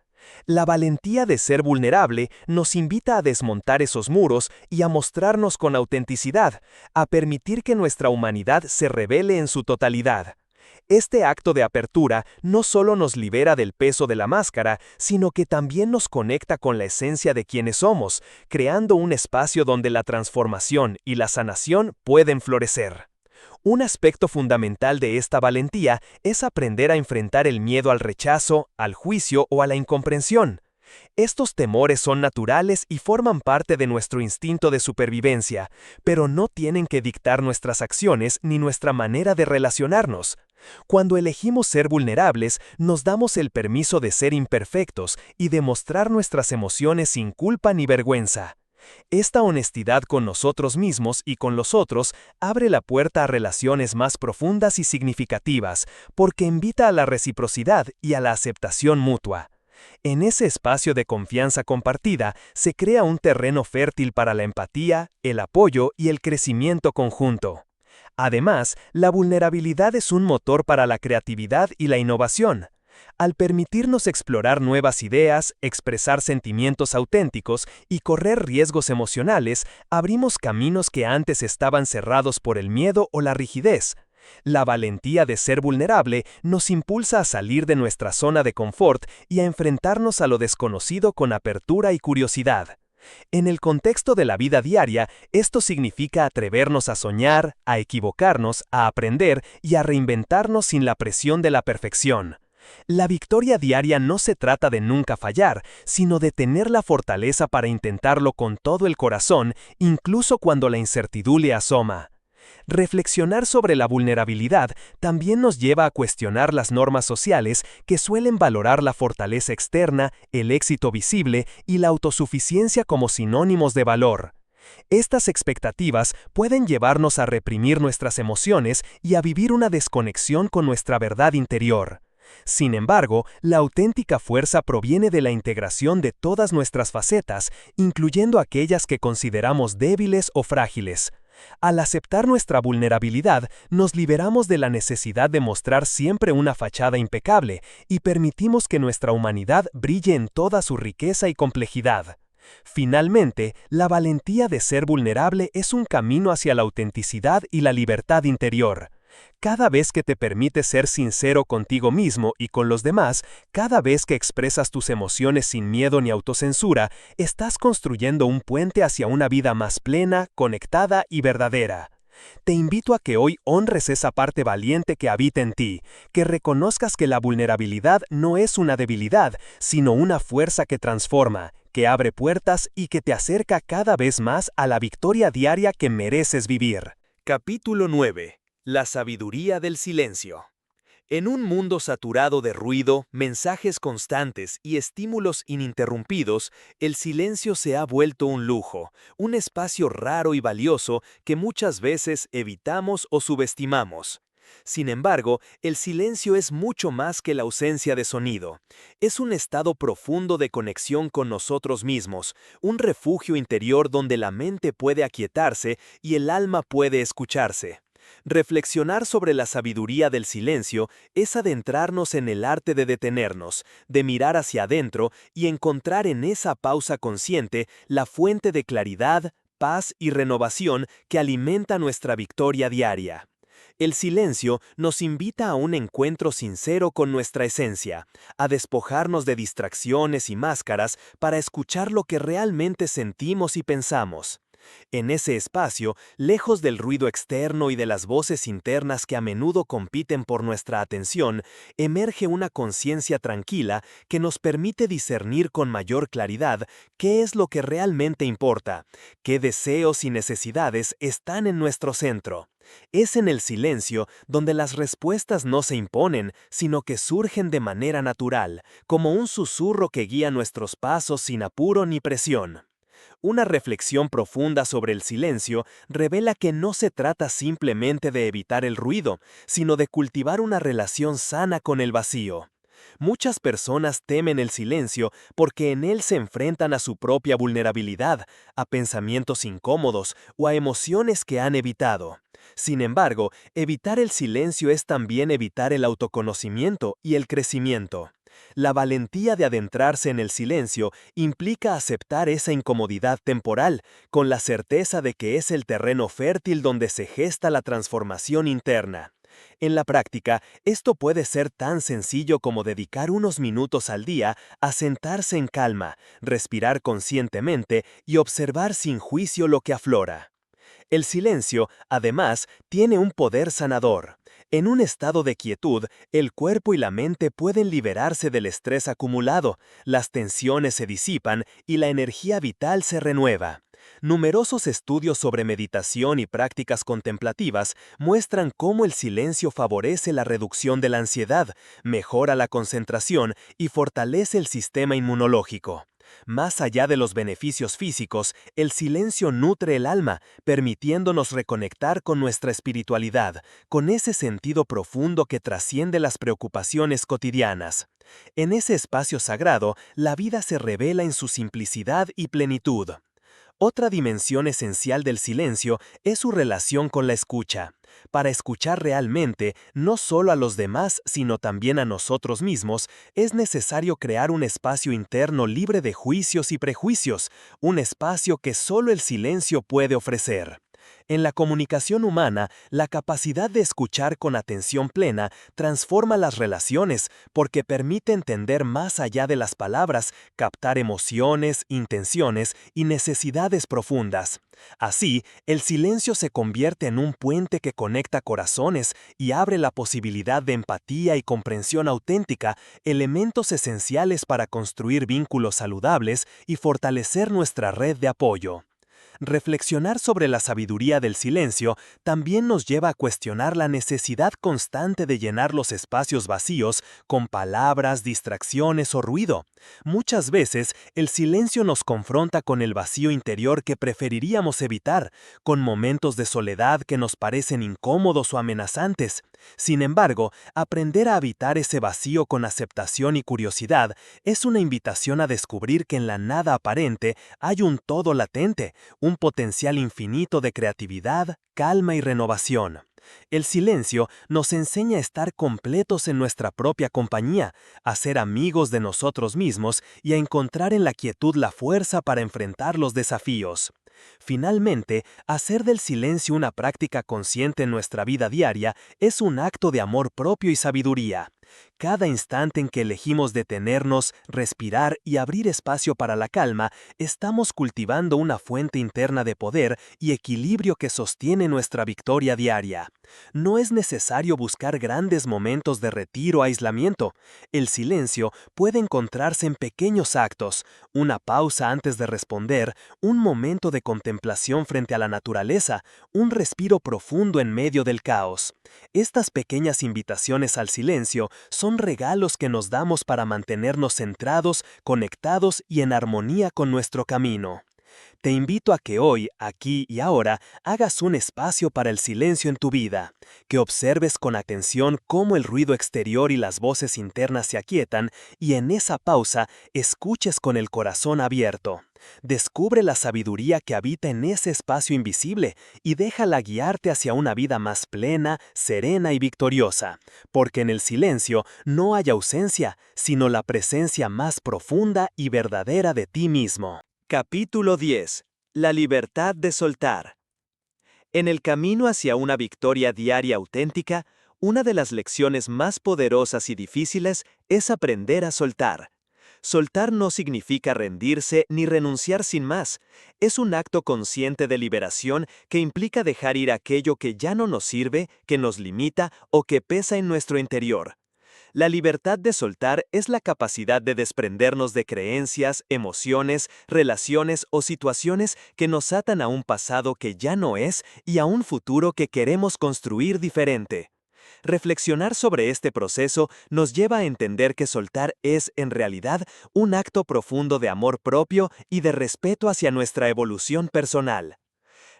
[SPEAKER 1] La valentía de ser vulnerable nos invita a desmontar esos muros y a mostrarnos con autenticidad, a permitir que nuestra humanidad se revele en su totalidad. Este acto de apertura no solo nos libera del peso de la máscara, sino que también nos conecta con la esencia de quienes somos, creando un espacio donde la transformación y la sanación pueden florecer. Un aspecto fundamental de esta valentía es aprender a enfrentar el miedo al rechazo, al juicio o a la incomprensión. Estos temores son naturales y forman parte de nuestro instinto de supervivencia, pero no tienen que dictar nuestras acciones ni nuestra manera de relacionarnos. Cuando elegimos ser vulnerables, nos damos el permiso de ser imperfectos y de mostrar nuestras emociones sin culpa ni vergüenza. Esta honestidad con nosotros mismos y con los otros abre la puerta a relaciones más profundas y significativas, porque invita a la reciprocidad y a la aceptación mutua. En ese espacio de confianza compartida se crea un terreno fértil para la empatía, el apoyo y el crecimiento conjunto. Además, la vulnerabilidad es un motor para la creatividad y la innovación. Al permitirnos explorar nuevas ideas, expresar sentimientos auténticos y correr riesgos emocionales, abrimos caminos que antes estaban cerrados por el miedo o la rigidez.
[SPEAKER 2] La valentía de ser vulnerable nos impulsa a salir de nuestra zona de confort y a enfrentarnos a lo desconocido con apertura y curiosidad. En el contexto de la vida diaria, esto significa atrevernos a soñar, a equivocarnos, a aprender y a reinventarnos sin la presión de la perfección. La victoria diaria no se trata de nunca fallar, sino de tener la fortaleza para intentarlo con todo el corazón, incluso cuando la incertidumbre asoma. Reflexionar sobre la vulnerabilidad también nos lleva a cuestionar las normas sociales que suelen valorar la fortaleza externa, el éxito visible y la autosuficiencia como sinónimos de valor. Estas expectativas pueden llevarnos a reprimir nuestras emociones y a vivir una desconexión con nuestra verdad interior. Sin embargo, la auténtica fuerza proviene de la integración de todas nuestras facetas, incluyendo aquellas que consideramos débiles o frágiles. Al aceptar nuestra vulnerabilidad, nos liberamos de la necesidad de mostrar siempre una fachada impecable y permitimos que nuestra humanidad brille en toda su riqueza y complejidad. Finalmente, la valentía de ser vulnerable es un camino hacia la autenticidad y la libertad interior. Cada vez que te permites ser sincero contigo mismo y con los demás, cada vez que expresas tus emociones sin miedo ni autocensura, estás construyendo un puente hacia una vida más plena, conectada y verdadera. Te invito a que hoy honres esa parte valiente que habita en ti, que reconozcas que la vulnerabilidad no es una debilidad, sino una fuerza que transforma, que abre puertas y que te acerca cada vez más a la victoria diaria que mereces vivir.
[SPEAKER 1] Capítulo 9. La sabiduría del silencio. En un mundo saturado de ruido, mensajes constantes y estímulos ininterrumpidos, el silencio se ha vuelto un lujo, un espacio raro y valioso que muchas veces evitamos o subestimamos. Sin embargo, el silencio es mucho más que la ausencia de sonido. Es un estado profundo de conexión con nosotros mismos, un refugio interior donde la mente puede aquietarse y el alma puede escucharse. Reflexionar sobre la sabiduría del silencio es adentrarnos en el arte de detenernos, de mirar hacia adentro y encontrar en esa pausa consciente la fuente de claridad, paz y renovación que alimenta nuestra victoria diaria. El silencio nos invita a un encuentro sincero con nuestra esencia, a despojarnos de distracciones y máscaras para escuchar lo que realmente sentimos y pensamos. En ese espacio, lejos del ruido externo y de las voces internas que a menudo compiten por nuestra atención, emerge una conciencia tranquila que nos permite discernir con mayor claridad qué es lo que realmente importa, qué deseos y necesidades están en nuestro centro. Es en el silencio donde las respuestas no se imponen, sino que surgen de manera natural, como un susurro que guía nuestros pasos sin apuro ni presión. Una reflexión profunda sobre el silencio revela que no se trata simplemente de evitar el ruido, sino de cultivar una relación sana con el vacío. Muchas personas temen el silencio porque en él se enfrentan a su propia vulnerabilidad, a pensamientos incómodos o a emociones que han evitado. Sin embargo, evitar el silencio es también evitar el autoconocimiento y el crecimiento. La valentía de adentrarse en el silencio implica aceptar esa incomodidad temporal, con la certeza de que es el terreno fértil donde se gesta la transformación interna. En la práctica, esto puede ser tan sencillo como dedicar unos minutos al día a sentarse en calma, respirar conscientemente y observar sin juicio lo que aflora. El silencio, además, tiene un poder sanador. En un estado de quietud, el cuerpo y la mente pueden liberarse del estrés acumulado, las tensiones se disipan y la energía vital se renueva. Numerosos estudios sobre meditación y prácticas contemplativas muestran cómo el silencio favorece la reducción de la ansiedad, mejora la concentración y fortalece el sistema inmunológico. Más allá de los beneficios físicos, el silencio nutre el alma, permitiéndonos reconectar con nuestra espiritualidad, con ese sentido profundo que trasciende las preocupaciones cotidianas. En ese espacio sagrado, la vida se revela en su simplicidad y plenitud. Otra dimensión esencial del silencio es su relación con la escucha. Para escuchar realmente, no solo a los demás, sino también a nosotros mismos, es necesario crear un espacio interno libre de juicios y prejuicios, un espacio que solo el silencio puede ofrecer.
[SPEAKER 2] En la comunicación humana, la capacidad de escuchar con atención plena transforma las relaciones porque permite entender más allá de las palabras, captar emociones, intenciones y necesidades profundas. Así, el silencio se convierte en un puente que conecta corazones y abre la posibilidad de empatía y comprensión auténtica, elementos esenciales para construir vínculos saludables y fortalecer nuestra red de apoyo. Reflexionar sobre la sabiduría del silencio también nos lleva a cuestionar la necesidad constante de llenar los espacios vacíos con palabras, distracciones o ruido. Muchas veces, el silencio nos confronta con el vacío interior que preferiríamos evitar, con momentos de soledad que nos parecen incómodos o amenazantes. Sin embargo, aprender a habitar ese vacío con aceptación y curiosidad es una invitación a descubrir que en la nada aparente hay un todo latente, un potencial infinito de creatividad, calma y renovación. El silencio nos enseña a estar completos en nuestra propia compañía, a ser amigos de nosotros mismos y a encontrar en la quietud la fuerza para enfrentar los desafíos. Finalmente, hacer del silencio una práctica consciente en nuestra vida diaria es un acto de amor propio y sabiduría. Cada instante en que elegimos detenernos, respirar y abrir espacio para la calma, estamos cultivando una fuente interna de poder y equilibrio que sostiene nuestra victoria diaria. No es necesario buscar grandes momentos de retiro o aislamiento. El silencio puede encontrarse en pequeños actos, una pausa antes de responder, un momento de contemplación frente a la naturaleza, un respiro profundo en medio del caos. Estas pequeñas invitaciones al silencio son regalos que nos damos para mantenernos centrados, conectados y en armonía con nuestro camino. Te invito a que hoy, aquí y ahora, hagas un espacio para el silencio en tu vida, que observes con atención cómo el ruido exterior y las voces internas se aquietan y en esa pausa escuches con el corazón abierto. Descubre la sabiduría que habita en ese espacio invisible y déjala guiarte hacia una vida más plena, serena y victoriosa, porque en el silencio no hay ausencia, sino la presencia más profunda y verdadera de ti mismo.
[SPEAKER 1] Capítulo 10. La libertad de soltar. En el camino hacia una victoria diaria auténtica, una de las lecciones más poderosas y difíciles es aprender a soltar. Soltar no significa rendirse ni renunciar sin más. Es un acto consciente de liberación que implica dejar ir aquello que ya no nos sirve, que nos limita o que pesa en nuestro interior. La libertad de soltar es la capacidad de desprendernos de creencias, emociones, relaciones o situaciones que nos atan a un pasado que ya no es y a un futuro que queremos construir diferente. Reflexionar sobre este proceso nos lleva a entender que soltar es, en realidad, un acto profundo de amor propio y de respeto hacia nuestra evolución personal.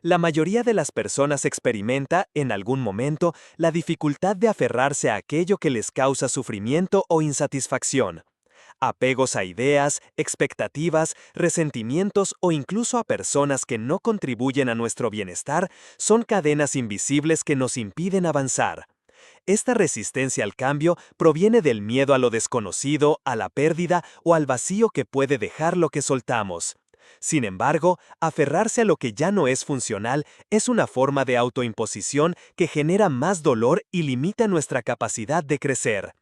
[SPEAKER 1] La mayoría de las personas experimenta, en algún momento, la dificultad de aferrarse a aquello que les causa sufrimiento o insatisfacción. Apegos a ideas, expectativas, resentimientos o incluso a personas que no contribuyen a nuestro bienestar son cadenas invisibles que nos impiden avanzar. Esta resistencia al cambio proviene del miedo a lo desconocido, a la pérdida o al vacío que puede dejar lo que soltamos. Sin embargo, aferrarse a lo que ya no es funcional es una forma de autoimposición que genera más dolor y limita nuestra capacidad de crecer.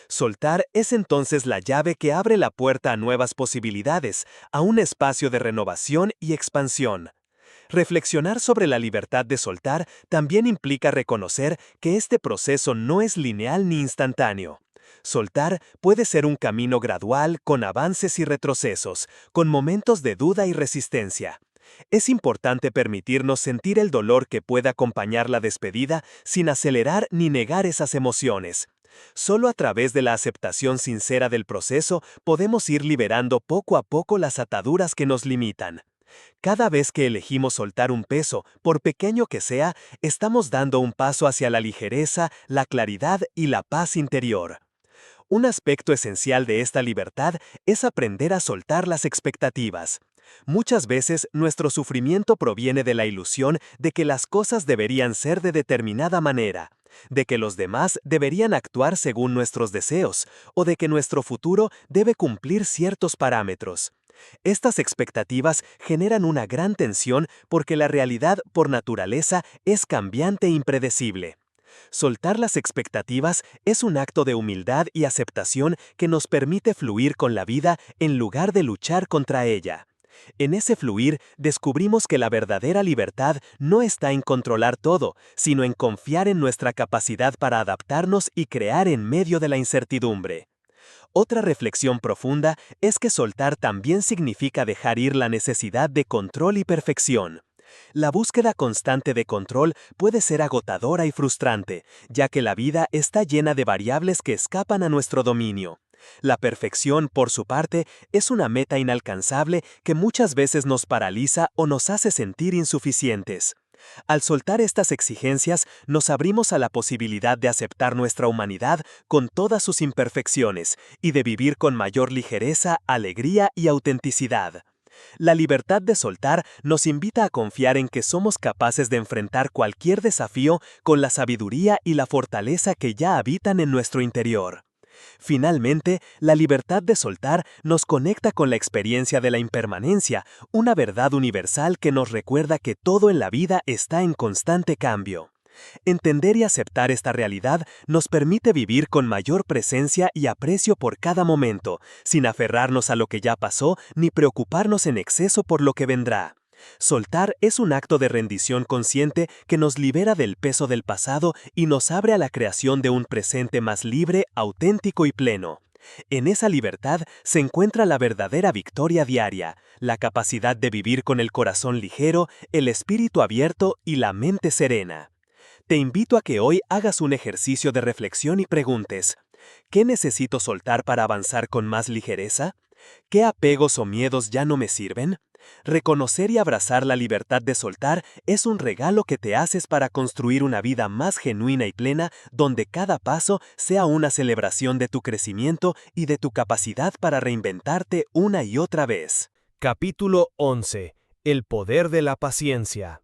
[SPEAKER 1] Soltar es entonces la llave que abre la puerta a nuevas posibilidades, a un espacio de renovación y expansión. Reflexionar sobre la libertad de soltar también implica reconocer que este proceso no es lineal ni instantáneo. Soltar puede ser un camino gradual, con avances y retrocesos, con momentos de duda y resistencia. Es importante permitirnos sentir el dolor que pueda acompañar la despedida sin acelerar ni negar esas emociones. Solo a través de la aceptación sincera del proceso podemos ir liberando poco a poco las ataduras que nos limitan. Cada vez que elegimos soltar un peso, por pequeño que sea, estamos dando un paso hacia la ligereza, la claridad y la paz interior. Un aspecto esencial de esta libertad es aprender a soltar las expectativas. Muchas veces nuestro sufrimiento proviene de la ilusión de que las cosas deberían ser de determinada manera, de que los demás deberían actuar según nuestros deseos, o de que nuestro futuro debe cumplir ciertos parámetros.
[SPEAKER 2] Estas expectativas generan una gran tensión porque la realidad, por naturaleza, es cambiante e impredecible. Soltar las expectativas es un acto de humildad y aceptación que nos permite fluir con la vida en lugar de luchar contra ella. En ese fluir descubrimos que la verdadera libertad no está en controlar todo, sino en confiar en nuestra capacidad para adaptarnos y crear en medio de la incertidumbre. Otra reflexión profunda es que soltar también significa dejar ir la necesidad de control y perfección. La búsqueda constante de control puede ser agotadora y frustrante, ya que la vida está llena de variables que escapan a nuestro dominio. La perfección, por su parte, es una meta inalcanzable que muchas veces nos paraliza o nos hace sentir insuficientes. Al soltar estas exigencias, nos abrimos a la posibilidad de aceptar nuestra humanidad con todas sus imperfecciones y de vivir con mayor ligereza, alegría y autenticidad. La libertad de soltar nos invita a confiar en que somos capaces de enfrentar cualquier desafío con la sabiduría y la fortaleza que ya habitan en nuestro interior. Finalmente, la libertad de soltar nos conecta con la experiencia de la impermanencia, una verdad universal que nos recuerda que todo en la vida está en constante cambio. Entender y aceptar esta realidad nos permite vivir con mayor presencia y aprecio por cada momento, sin aferrarnos a lo que ya pasó ni preocuparnos en exceso por lo que vendrá. Soltar es un acto de rendición consciente que nos libera del peso del pasado y nos abre a la creación de un presente más libre, auténtico y pleno. En esa libertad se encuentra la verdadera victoria diaria, la capacidad de vivir con el corazón ligero, el espíritu abierto y la mente serena. Te invito a que hoy hagas un ejercicio de reflexión y preguntes: ¿qué necesito soltar para avanzar con más ligereza? ¿Qué apegos o miedos ya no me sirven? Reconocer y abrazar la libertad de soltar es un regalo que te haces para construir una vida más genuina y plena, donde cada paso sea una celebración de tu crecimiento y de tu capacidad para reinventarte una y otra vez.
[SPEAKER 1] Capítulo 11. El poder de la paciencia.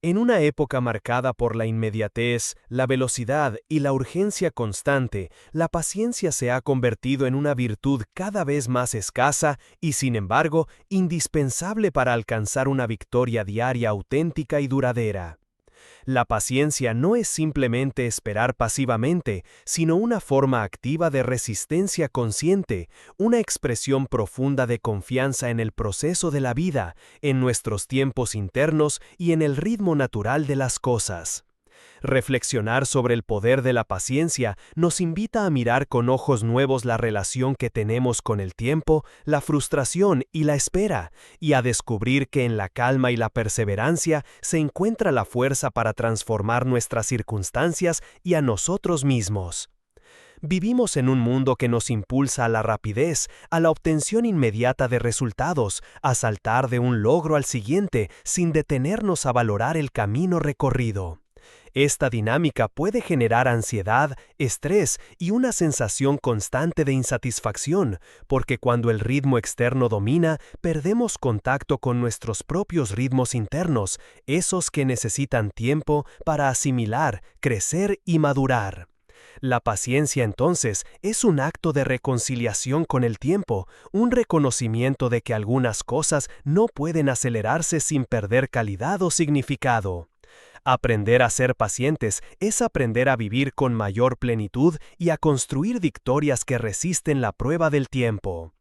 [SPEAKER 1] En una época marcada por la inmediatez, la velocidad y la urgencia constante, la paciencia se ha convertido en una virtud cada vez más escasa y, sin embargo, indispensable para alcanzar una victoria diaria auténtica y duradera. La paciencia no es simplemente esperar pasivamente, sino una forma activa de resistencia consciente, una expresión profunda de confianza en el proceso de la vida, en nuestros tiempos internos y en el ritmo natural de las cosas. Reflexionar sobre el poder de la paciencia nos invita a mirar con ojos nuevos la relación que tenemos con el tiempo, la frustración y la espera, y a descubrir que en la calma y la perseverancia se encuentra la fuerza para transformar nuestras circunstancias y a nosotros mismos. Vivimos en un mundo que nos impulsa a la rapidez, a la obtención inmediata de resultados, a saltar de un logro al siguiente sin detenernos a valorar el camino recorrido. Esta dinámica puede generar ansiedad, estrés y una sensación constante de insatisfacción, porque cuando el ritmo externo domina, perdemos contacto con nuestros propios ritmos internos, esos que necesitan tiempo para asimilar, crecer y madurar. La paciencia, entonces, es un acto de reconciliación con el tiempo, un reconocimiento de que algunas cosas no pueden acelerarse sin perder calidad o significado. Aprender a ser pacientes es aprender a vivir con mayor plenitud y a construir victorias que resisten la prueba del tiempo.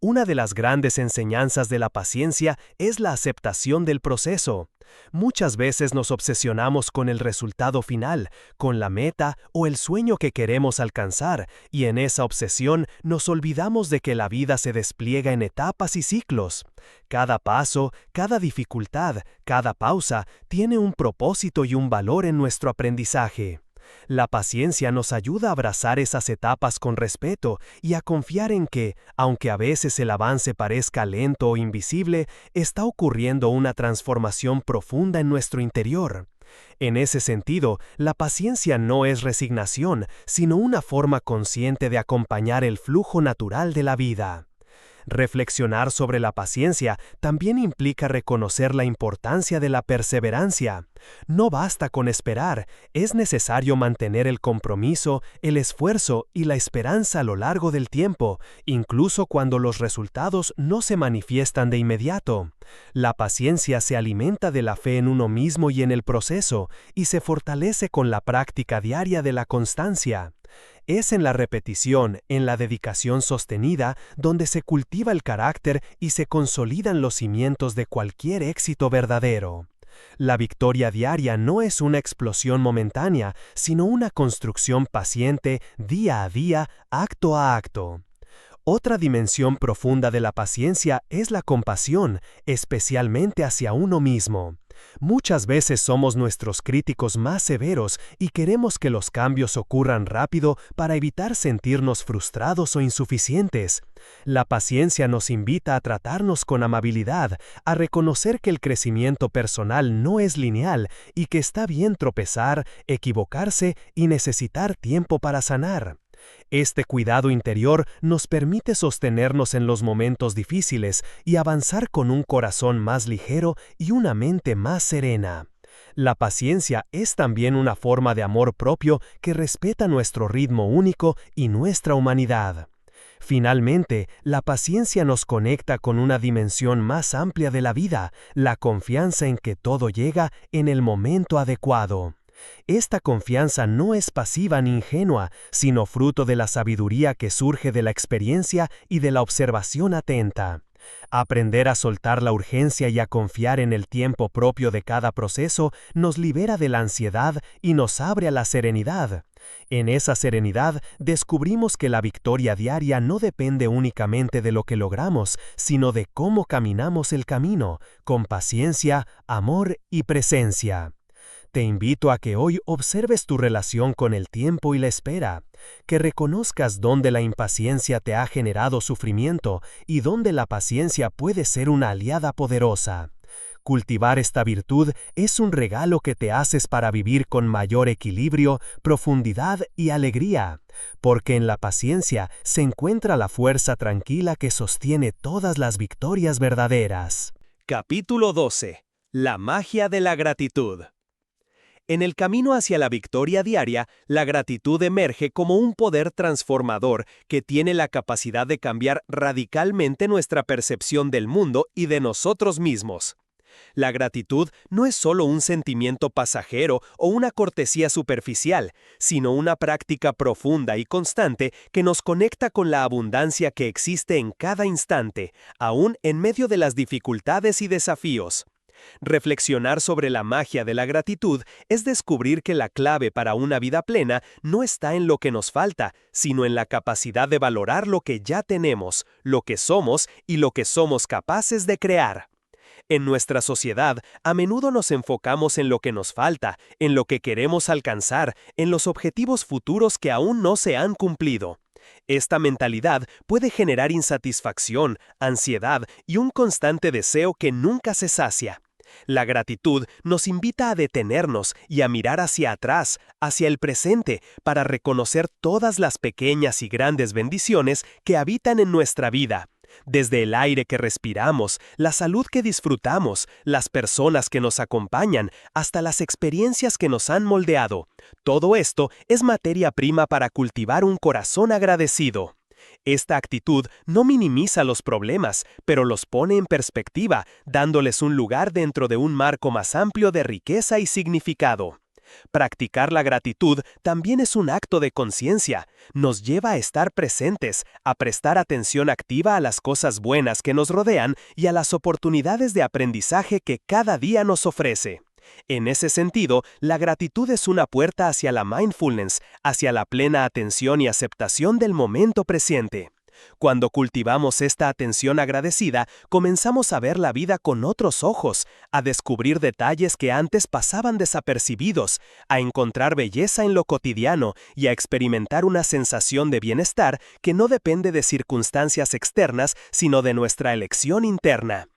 [SPEAKER 1] Una de las grandes enseñanzas de la paciencia es la aceptación del proceso. Muchas veces nos obsesionamos con el resultado final, con la meta o el sueño que queremos alcanzar, y en esa obsesión nos olvidamos de que la vida se despliega en etapas y ciclos. Cada paso, cada dificultad, cada pausa tiene un propósito y un valor en nuestro aprendizaje. La paciencia nos ayuda a abrazar esas etapas con respeto y a confiar en que, aunque a veces el avance parezca lento o invisible, está ocurriendo una transformación profunda en nuestro interior. En ese sentido, la paciencia no es resignación, sino una forma consciente de acompañar el flujo natural de la vida.
[SPEAKER 2] Reflexionar sobre la paciencia también implica reconocer la importancia de la perseverancia. No basta con esperar, es necesario mantener el compromiso, el esfuerzo y la esperanza a lo largo del tiempo, incluso cuando los resultados no se manifiestan de inmediato. La paciencia se alimenta de la fe en uno mismo y en el proceso, y se fortalece con la práctica diaria de la constancia. Es en la repetición, en la dedicación sostenida, donde se cultiva el carácter y se consolidan los cimientos de cualquier éxito verdadero. La victoria diaria no es una explosión momentánea, sino una construcción paciente, día a día, acto a acto. Otra dimensión profunda de la paciencia es la compasión, especialmente hacia uno mismo. Muchas veces somos nuestros críticos más severos y queremos que los cambios ocurran rápido para evitar sentirnos frustrados o insuficientes. La paciencia nos invita a tratarnos con amabilidad, a reconocer que el crecimiento personal no es lineal y que está bien tropezar, equivocarse y necesitar tiempo para sanar. Este cuidado interior nos permite sostenernos en los momentos difíciles y avanzar con un corazón más ligero y una mente más serena. La paciencia es también una forma de amor propio que respeta nuestro ritmo único y nuestra humanidad. Finalmente, la paciencia nos conecta con una dimensión más amplia de la vida, la confianza en que todo llega en el momento adecuado. Esta confianza no es pasiva ni ingenua, sino fruto de la sabiduría que surge de la experiencia y de la observación atenta. Aprender a soltar la urgencia y a confiar en el tiempo propio de cada proceso nos libera de la ansiedad y nos abre a la serenidad. En esa serenidad descubrimos que la victoria diaria no depende únicamente de lo que logramos, sino de cómo caminamos el camino, con paciencia, amor y presencia. Te invito a que hoy observes tu relación con el tiempo y la espera, que reconozcas dónde la impaciencia te ha generado sufrimiento y dónde la paciencia puede ser una aliada poderosa. Cultivar esta virtud es un regalo que te haces para vivir con mayor equilibrio, profundidad y alegría, porque en la paciencia se encuentra la fuerza tranquila que sostiene todas las victorias verdaderas.
[SPEAKER 1] Capítulo 12. La magia de la gratitud. En el camino hacia la victoria diaria, la gratitud emerge como un poder transformador que tiene la capacidad de cambiar radicalmente nuestra percepción del mundo y de nosotros mismos. La gratitud no es solo un sentimiento pasajero o una cortesía superficial, sino una práctica profunda y constante que nos conecta con la abundancia que existe en cada instante, aún en medio de las dificultades y desafíos. Reflexionar sobre la magia de la gratitud es descubrir que la clave para una vida plena no está en lo que nos falta, sino en la capacidad de valorar lo que ya tenemos, lo que somos y lo que somos capaces de crear. En nuestra sociedad, a menudo nos enfocamos en lo que nos falta, en lo que queremos alcanzar, en los objetivos futuros que aún no se han cumplido. Esta mentalidad puede generar insatisfacción, ansiedad y un constante deseo que nunca se sacia. La gratitud nos invita a detenernos y a mirar hacia atrás, hacia el presente, para reconocer todas las pequeñas y grandes bendiciones que habitan en nuestra vida. Desde el aire que respiramos, la salud que disfrutamos, las personas que nos acompañan, hasta las experiencias que nos han moldeado. Todo esto es materia prima para cultivar un corazón agradecido. Esta actitud no minimiza los problemas, pero los pone en perspectiva, dándoles un lugar dentro de un marco más amplio de riqueza y significado. Practicar la gratitud también es un acto de conciencia. Nos lleva a estar presentes, a prestar atención activa a las cosas buenas que nos rodean y a las oportunidades de aprendizaje que cada día nos ofrece. En ese sentido, la gratitud es una puerta hacia la mindfulness, hacia la plena atención y aceptación del momento presente. Cuando cultivamos esta atención agradecida, comenzamos a ver la vida con otros ojos, a descubrir detalles que antes pasaban desapercibidos, a encontrar belleza en lo cotidiano y a experimentar una sensación de bienestar que no depende de circunstancias externas, sino de nuestra elección interna.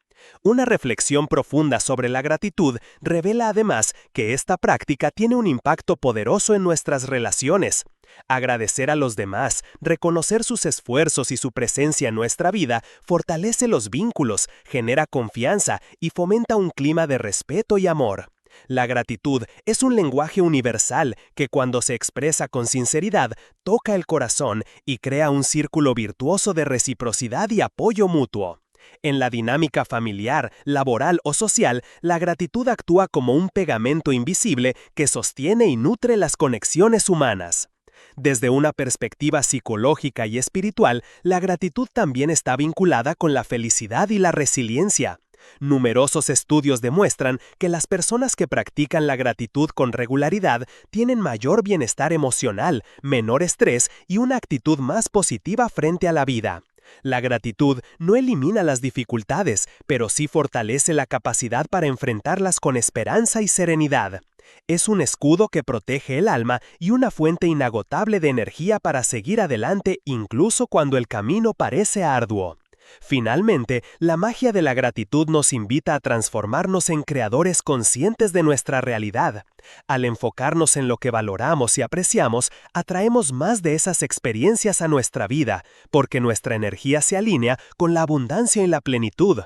[SPEAKER 1] Una reflexión profunda sobre la gratitud revela además que esta práctica tiene un impacto poderoso en nuestras relaciones.
[SPEAKER 2] Agradecer a los demás, reconocer sus esfuerzos y su presencia en nuestra vida, fortalece los vínculos, genera confianza y fomenta un clima de respeto y amor. La gratitud es un lenguaje universal que cuando se expresa con sinceridad, toca el corazón y crea un círculo virtuoso de reciprocidad y apoyo mutuo. En la dinámica familiar, laboral o social, la gratitud actúa como un pegamento invisible que sostiene y nutre las conexiones humanas. Desde una perspectiva psicológica y espiritual, la gratitud también está vinculada con la felicidad y la resiliencia. Numerosos estudios demuestran que las personas que practican la gratitud con regularidad tienen mayor bienestar emocional, menor estrés y una actitud más positiva frente a la vida. La gratitud no elimina las dificultades, pero sí fortalece la capacidad para enfrentarlas con esperanza y serenidad. Es un escudo que protege el alma y una fuente inagotable de energía para seguir adelante incluso cuando el camino parece arduo. Finalmente, la magia de la gratitud nos invita a transformarnos en creadores conscientes de nuestra realidad. Al enfocarnos en lo que valoramos y apreciamos, atraemos más de esas experiencias a nuestra vida, porque nuestra energía se alinea con la abundancia y la plenitud.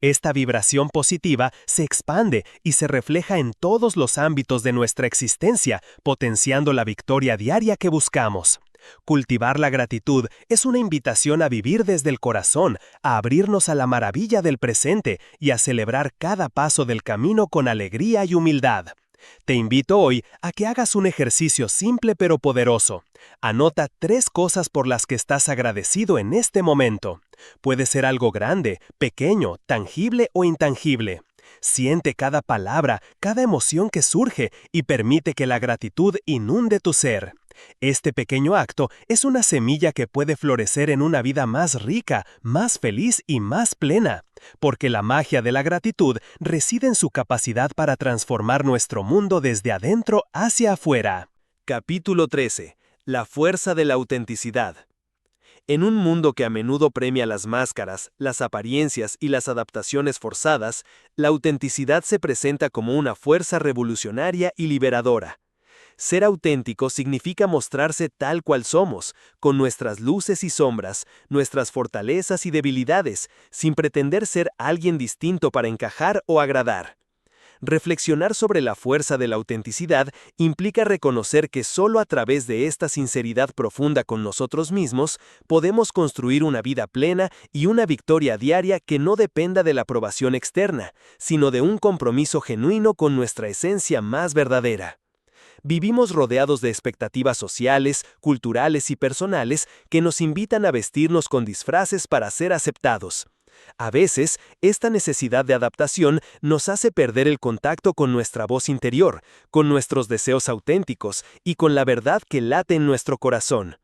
[SPEAKER 2] Esta vibración positiva se expande y se refleja en todos los ámbitos de nuestra existencia, potenciando la victoria diaria que buscamos. Cultivar la gratitud es una invitación a vivir desde el corazón, a abrirnos a la maravilla del presente y a celebrar cada paso del camino con alegría y humildad. Te invito hoy a que hagas un ejercicio simple pero poderoso. Anota 3 cosas por las que estás agradecido en este momento. Puede ser algo grande, pequeño, tangible o intangible. Siente cada palabra, cada emoción que surge y permite que la gratitud inunde tu ser. Este pequeño acto es una semilla que puede florecer en una vida más rica, más feliz y más plena, porque la magia de la gratitud reside en su capacidad para transformar nuestro mundo desde adentro hacia afuera.
[SPEAKER 1] Capítulo 13. La fuerza de la autenticidad. En un mundo que a menudo premia las máscaras, las apariencias y las adaptaciones forzadas, la autenticidad se presenta como una fuerza revolucionaria y liberadora. Ser auténtico significa mostrarse tal cual somos, con nuestras luces y sombras, nuestras fortalezas y debilidades, sin pretender ser alguien distinto para encajar o agradar. Reflexionar sobre la fuerza de la autenticidad implica reconocer que solo a través de esta sinceridad profunda con nosotros mismos podemos construir una vida plena y una victoria diaria que no dependa de la aprobación externa, sino de un compromiso genuino con nuestra esencia más verdadera. Vivimos rodeados de expectativas sociales, culturales y personales que nos invitan a vestirnos con disfraces para ser aceptados. A veces, esta necesidad de adaptación nos hace perder el contacto con nuestra voz interior, con nuestros deseos auténticos y con la verdad que late en nuestro corazón.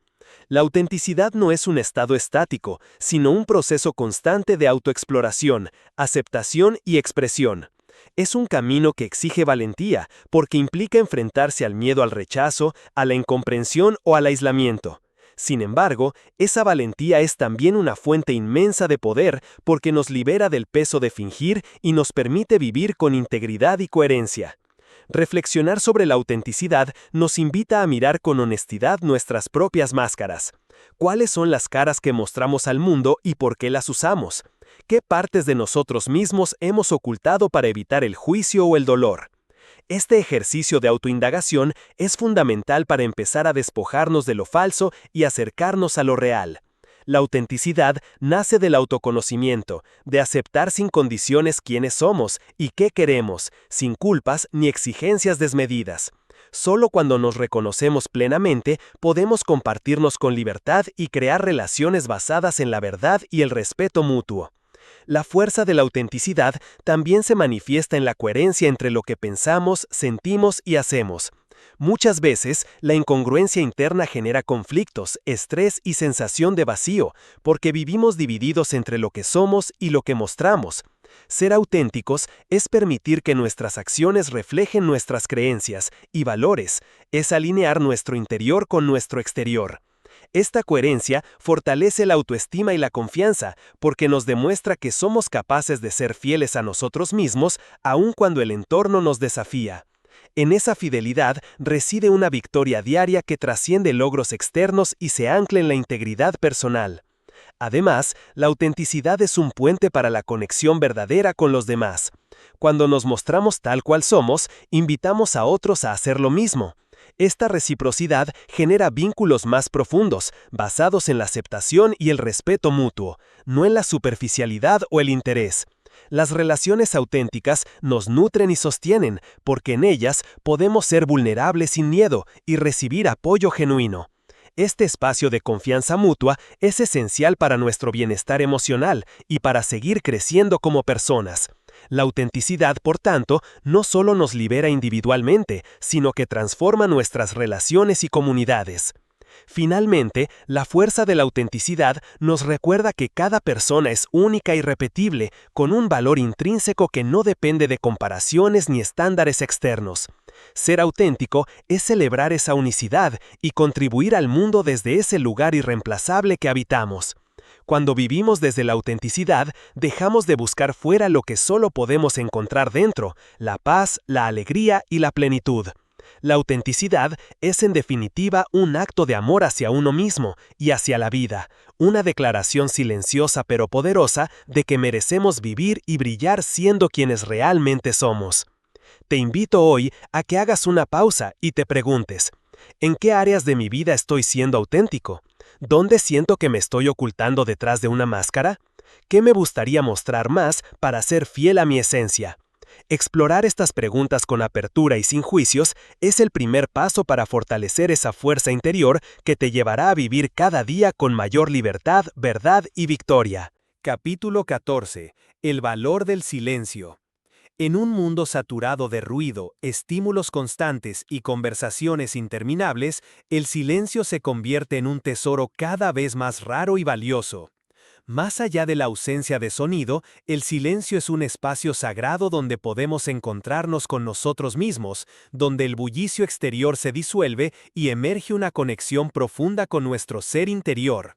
[SPEAKER 1] La autenticidad no es un estado estático, sino un proceso constante de autoexploración, aceptación y expresión. Es un camino que exige valentía, porque implica enfrentarse al miedo al rechazo, a la incomprensión o al aislamiento. Sin embargo, esa valentía es también una fuente inmensa de poder porque nos libera del peso de fingir y nos permite vivir con integridad y coherencia. Reflexionar sobre la autenticidad nos invita a mirar con honestidad nuestras propias máscaras. ¿Cuáles son las caras que mostramos al mundo y por qué las usamos? ¿Qué partes de nosotros mismos hemos ocultado para evitar el juicio o el dolor? Este ejercicio de autoindagación es fundamental para empezar a despojarnos de lo falso y acercarnos a lo real. La autenticidad nace del autoconocimiento, de aceptar sin condiciones quiénes somos y qué queremos, sin culpas ni exigencias desmedidas. Solo cuando nos reconocemos plenamente podemos compartirnos con libertad y crear relaciones basadas en la verdad y el respeto mutuo. La fuerza de la autenticidad también se manifiesta en la coherencia entre lo que pensamos, sentimos y hacemos. Muchas veces, la incongruencia interna genera conflictos, estrés y sensación de vacío, porque vivimos divididos entre lo que somos y lo que mostramos. Ser auténticos es permitir que nuestras acciones reflejen nuestras creencias y valores, es alinear nuestro interior con nuestro exterior. Esta coherencia fortalece la autoestima y la confianza, porque nos demuestra que somos capaces de ser fieles a nosotros mismos, aun cuando el entorno nos desafía.
[SPEAKER 2] En esa fidelidad reside una victoria diaria que trasciende logros externos y se ancla en la integridad personal. Además, la autenticidad es un puente para la conexión verdadera con los demás. Cuando nos mostramos tal cual somos, invitamos a otros a hacer lo mismo. Esta reciprocidad genera vínculos más profundos, basados en la aceptación y el respeto mutuo, no en la superficialidad o el interés. Las relaciones auténticas nos nutren y sostienen, porque en ellas podemos ser vulnerables sin miedo y recibir apoyo genuino. Este espacio de confianza mutua es esencial para nuestro bienestar emocional y para seguir creciendo como personas. La autenticidad, por tanto, no solo nos libera individualmente, sino que transforma nuestras relaciones y comunidades. Finalmente, la fuerza de la autenticidad nos recuerda que cada persona es única y irrepetible, con un valor intrínseco que no depende de comparaciones ni estándares externos. Ser auténtico es celebrar esa unicidad y contribuir al mundo desde ese lugar irreemplazable que habitamos. Cuando vivimos desde la autenticidad, dejamos de buscar fuera lo que solo podemos encontrar dentro: la paz, la alegría y la plenitud. La autenticidad es en definitiva un acto de amor hacia uno mismo y hacia la vida, una declaración silenciosa pero poderosa de que merecemos vivir y brillar siendo quienes realmente somos. Te invito hoy a que hagas una pausa y te preguntes: ¿en qué áreas de mi vida estoy siendo auténtico? ¿Dónde siento que me estoy ocultando detrás de una máscara? ¿Qué me gustaría mostrar más para ser fiel a mi esencia? Explorar estas preguntas con apertura y sin juicios es el primer paso para fortalecer esa fuerza interior que te llevará a vivir cada día con mayor libertad, verdad y victoria.
[SPEAKER 1] Capítulo 14. El valor del silencio. En un mundo saturado de ruido, estímulos constantes y conversaciones interminables, el silencio se convierte en un tesoro cada vez más raro y valioso. Más allá de la ausencia de sonido, el silencio es un espacio sagrado donde podemos encontrarnos con nosotros mismos, donde el bullicio exterior se disuelve y emerge una conexión profunda con nuestro ser interior.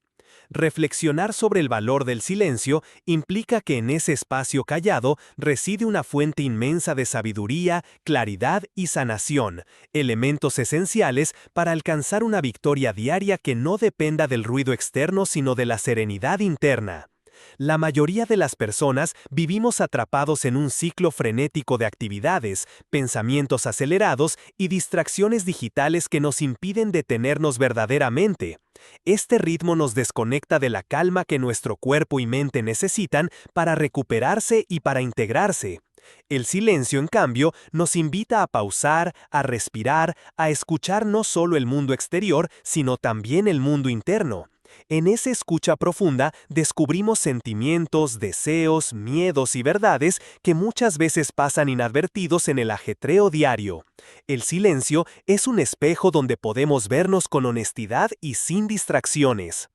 [SPEAKER 1] Reflexionar sobre el valor del silencio implica que en ese espacio callado reside una fuente inmensa de sabiduría, claridad y sanación, elementos esenciales para alcanzar una victoria diaria que no dependa del ruido externo sino de la serenidad interna. La mayoría de las personas vivimos atrapados en un ciclo frenético de actividades, pensamientos acelerados y distracciones digitales que nos impiden detenernos verdaderamente. Este ritmo nos desconecta de la calma que nuestro cuerpo y mente necesitan para recuperarse y para integrarse. El silencio, en cambio, nos invita a pausar, a respirar, a escuchar no solo el mundo exterior, sino también el mundo interno. En esa escucha profunda descubrimos sentimientos, deseos, miedos y verdades que muchas veces pasan inadvertidos en el ajetreo diario. El silencio es un espejo donde podemos vernos con honestidad y sin distracciones.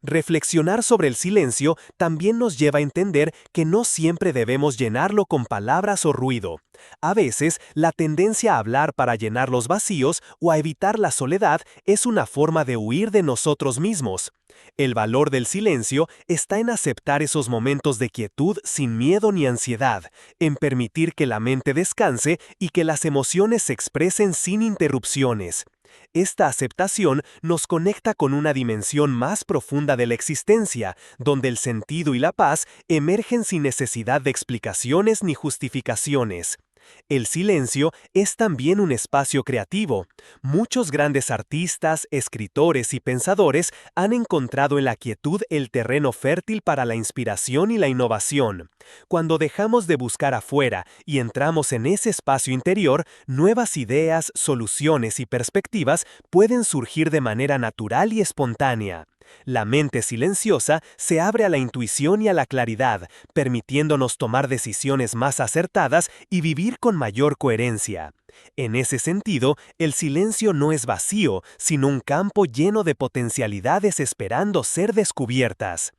[SPEAKER 1] Reflexionar sobre el silencio también nos lleva a entender que no siempre debemos llenarlo con palabras o ruido. A veces, la tendencia a hablar para llenar los vacíos o a evitar la soledad es una forma de huir de nosotros mismos. El valor del silencio está en aceptar esos momentos de quietud sin miedo ni ansiedad, en permitir que la mente descanse y que las emociones se expresen sin interrupciones. Esta aceptación nos conecta con una dimensión más profunda de la existencia, donde el sentido y la paz emergen sin necesidad de explicaciones ni justificaciones. El silencio es también un espacio creativo. Muchos grandes artistas, escritores y pensadores han encontrado en la quietud el terreno fértil para la inspiración y la innovación. Cuando dejamos de buscar afuera y entramos en ese espacio interior, nuevas ideas, soluciones y perspectivas pueden surgir de manera natural y espontánea. La mente silenciosa se abre a la intuición y a la claridad, permitiéndonos tomar decisiones más acertadas y vivir con mayor coherencia. En ese sentido, el silencio no es vacío, sino un campo lleno de potencialidades esperando ser descubiertas.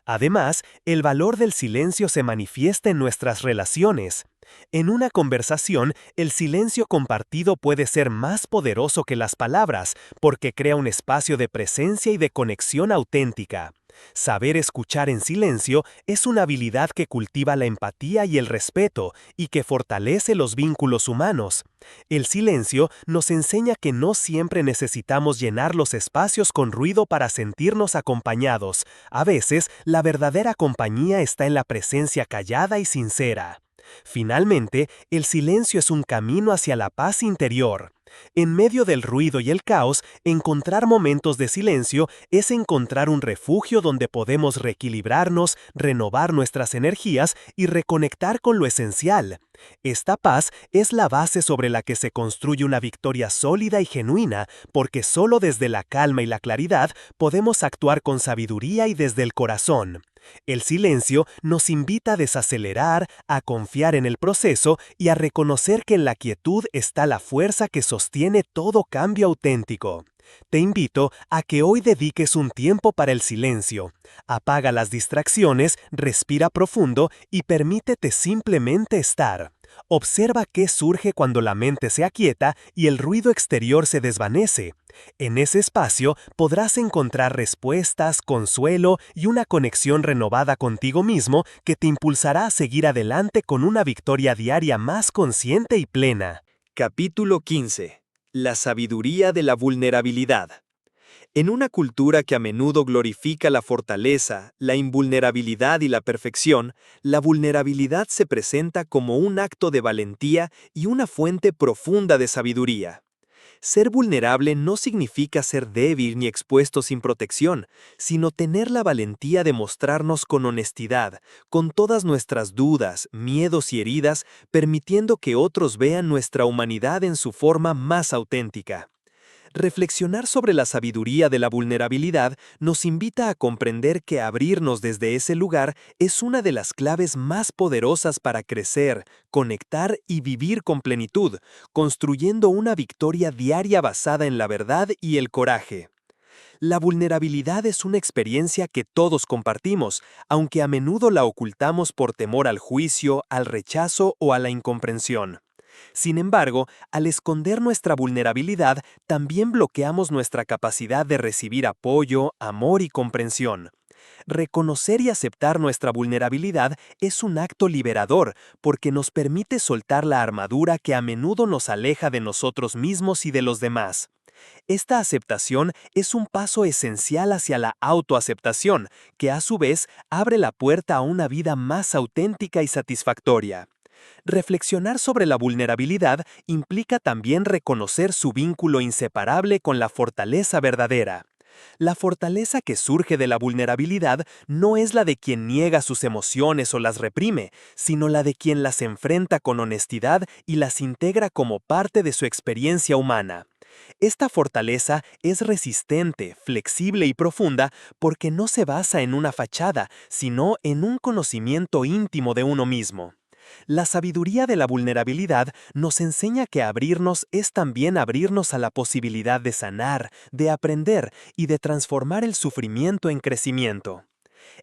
[SPEAKER 1] Además, el valor del silencio se manifiesta en nuestras relaciones.
[SPEAKER 2] En una conversación, el silencio compartido puede ser más poderoso que las palabras, porque crea un espacio de presencia y de conexión auténtica. Saber escuchar en silencio es una habilidad que cultiva la empatía y el respeto, y que fortalece los vínculos humanos. El silencio nos enseña que no siempre necesitamos llenar los espacios con ruido para sentirnos acompañados. A veces, la verdadera compañía está en la presencia callada y sincera. Finalmente, el silencio es un camino hacia la paz interior. En medio del ruido y el caos, encontrar momentos de silencio es encontrar un refugio donde podemos reequilibrarnos, renovar nuestras energías y reconectar con lo esencial. Esta paz es la base sobre la que se construye una victoria sólida y genuina, porque solo desde la calma y la claridad podemos actuar con sabiduría y desde el corazón. El silencio nos invita a desacelerar, a confiar en el proceso y a reconocer que en la quietud está la fuerza que sostiene todo cambio auténtico. Te invito a que hoy dediques un tiempo para el silencio. Apaga las distracciones, respira profundo y permítete simplemente estar. Observa qué surge cuando la mente se aquieta y el ruido exterior se desvanece. En ese espacio podrás encontrar respuestas, consuelo y una conexión renovada contigo mismo que te impulsará a seguir adelante con una victoria diaria más consciente y plena.
[SPEAKER 1] Capítulo 15. La sabiduría de la vulnerabilidad. En una cultura que a menudo glorifica la fortaleza, la invulnerabilidad y la perfección, la vulnerabilidad se presenta como un acto de valentía y una fuente profunda de sabiduría. Ser vulnerable no significa ser débil ni expuesto sin protección, sino tener la valentía de mostrarnos con honestidad, con todas nuestras dudas, miedos y heridas, permitiendo que otros vean nuestra humanidad en su forma más auténtica. Reflexionar sobre la sabiduría de la vulnerabilidad nos invita a comprender que abrirnos desde ese lugar es una de las claves más poderosas para crecer, conectar y vivir con plenitud, construyendo una victoria diaria basada en la verdad y el coraje. La vulnerabilidad es una experiencia que todos compartimos, aunque a menudo la ocultamos por temor al juicio, al rechazo o a la incomprensión. Sin embargo, al esconder nuestra vulnerabilidad, también bloqueamos nuestra capacidad de recibir apoyo, amor y comprensión. Reconocer y aceptar nuestra vulnerabilidad es un acto liberador, porque nos permite soltar la armadura que a menudo nos aleja de nosotros mismos y de los demás. Esta aceptación es un paso esencial hacia la autoaceptación, que a su vez abre la puerta a una vida más auténtica y satisfactoria. Reflexionar sobre la vulnerabilidad implica también reconocer su vínculo inseparable con la fortaleza verdadera. La fortaleza que surge de la vulnerabilidad no es la de quien niega sus emociones o las reprime, sino la de quien las enfrenta con honestidad y las integra como parte de su experiencia humana. Esta fortaleza es resistente, flexible y profunda porque no se basa en una fachada, sino en un conocimiento íntimo de uno mismo. La sabiduría de la vulnerabilidad nos enseña que abrirnos es también abrirnos a la posibilidad de sanar, de aprender y de transformar el sufrimiento en crecimiento.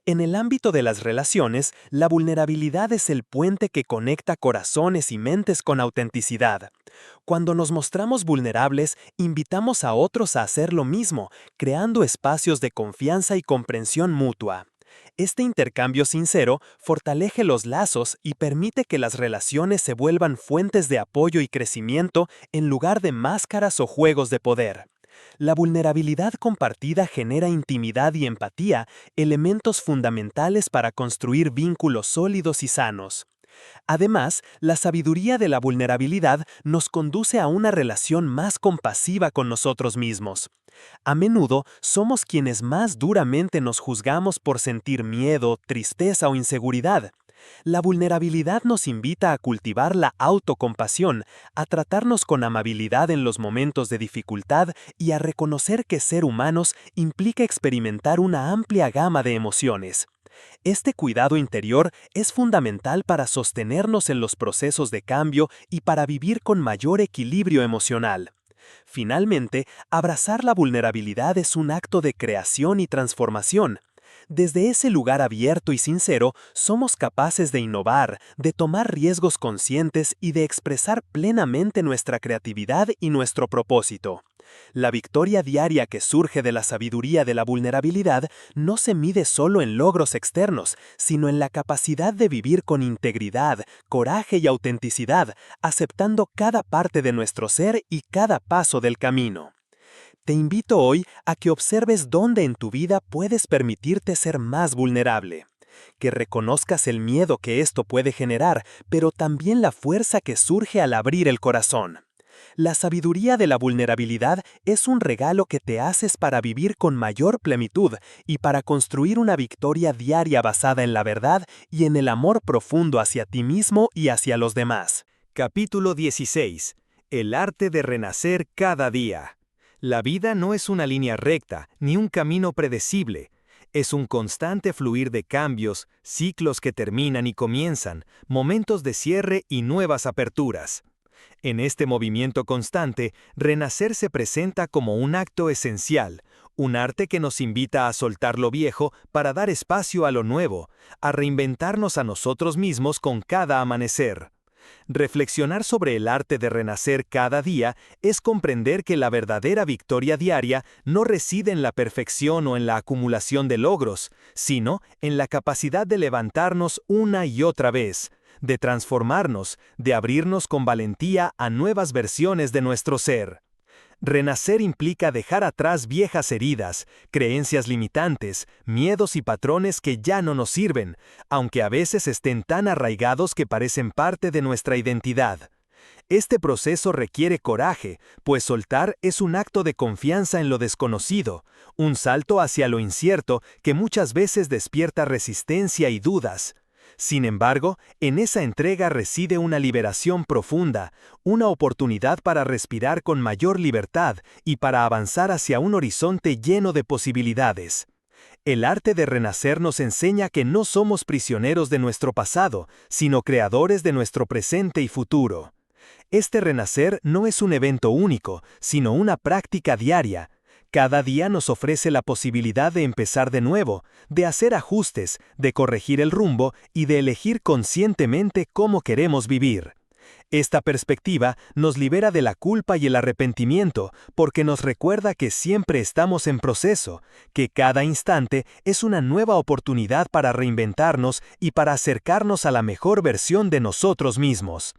[SPEAKER 1] En el ámbito de las relaciones, la vulnerabilidad es el puente que conecta corazones y mentes con autenticidad. Cuando nos mostramos vulnerables, invitamos a otros a hacer lo mismo, creando espacios de confianza y comprensión mutua. Este intercambio sincero fortalece los lazos y permite que las relaciones se vuelvan fuentes de apoyo y crecimiento en lugar de máscaras o juegos de poder. La vulnerabilidad compartida genera intimidad y empatía, elementos fundamentales para construir vínculos sólidos y sanos. Además, la sabiduría de la vulnerabilidad nos conduce a una relación más compasiva con nosotros mismos. A menudo somos quienes más duramente nos juzgamos por sentir miedo, tristeza o inseguridad. La vulnerabilidad nos invita a cultivar la autocompasión, a tratarnos con amabilidad en los momentos de dificultad y a reconocer que ser humanos implica experimentar una amplia gama de emociones. Este cuidado interior es fundamental para sostenernos en los procesos de cambio y para vivir con mayor equilibrio emocional. Finalmente, abrazar la vulnerabilidad es un acto de creación y transformación.
[SPEAKER 2] Desde ese lugar abierto y sincero, somos capaces de innovar, de tomar riesgos conscientes y de expresar plenamente nuestra creatividad y nuestro propósito. La victoria diaria que surge de la sabiduría de la vulnerabilidad no se mide solo en logros externos, sino en la capacidad de vivir con integridad, coraje y autenticidad, aceptando cada parte de nuestro ser y cada paso del camino. Te invito hoy a que observes dónde en tu vida puedes permitirte ser más vulnerable, que reconozcas el miedo que esto puede generar, pero también la fuerza que surge al abrir el corazón. La sabiduría de la vulnerabilidad es un regalo que te haces para vivir con mayor plenitud y para construir una victoria diaria basada en la verdad y en el amor profundo hacia ti mismo y hacia los demás.
[SPEAKER 1] Capítulo 16. El arte de renacer cada día. La vida no es una línea recta, ni un camino predecible. Es un constante fluir de cambios, ciclos que terminan y comienzan, momentos de cierre y nuevas aperturas. En este movimiento constante, renacer se presenta como un acto esencial, un arte que nos invita a soltar lo viejo para dar espacio a lo nuevo, a reinventarnos a nosotros mismos con cada amanecer. Reflexionar sobre el arte de renacer cada día es comprender que la verdadera victoria diaria no reside en la perfección o en la acumulación de logros, sino en la capacidad de levantarnos una y otra vez, de transformarnos, de abrirnos con valentía a nuevas versiones de nuestro ser. Renacer implica dejar atrás viejas heridas, creencias limitantes, miedos y patrones que ya no nos sirven, aunque a veces estén tan arraigados que parecen parte de nuestra identidad. Este proceso requiere coraje, pues soltar es un acto de confianza en lo desconocido, un salto hacia lo incierto que muchas veces despierta resistencia y dudas. Sin embargo, en esa entrega reside una liberación profunda, una oportunidad para respirar con mayor libertad y para avanzar hacia un horizonte lleno de posibilidades. El arte de renacer nos enseña que no somos prisioneros de nuestro pasado, sino creadores de nuestro presente y futuro. Este renacer no es un evento único, sino una práctica diaria. Cada día nos ofrece la posibilidad de empezar de nuevo, de hacer ajustes, de corregir el rumbo y de elegir conscientemente cómo queremos vivir. Esta perspectiva nos libera de la culpa y el arrepentimiento, porque nos recuerda que siempre estamos en proceso, que cada instante es una nueva oportunidad para reinventarnos y para acercarnos a la mejor versión de nosotros mismos.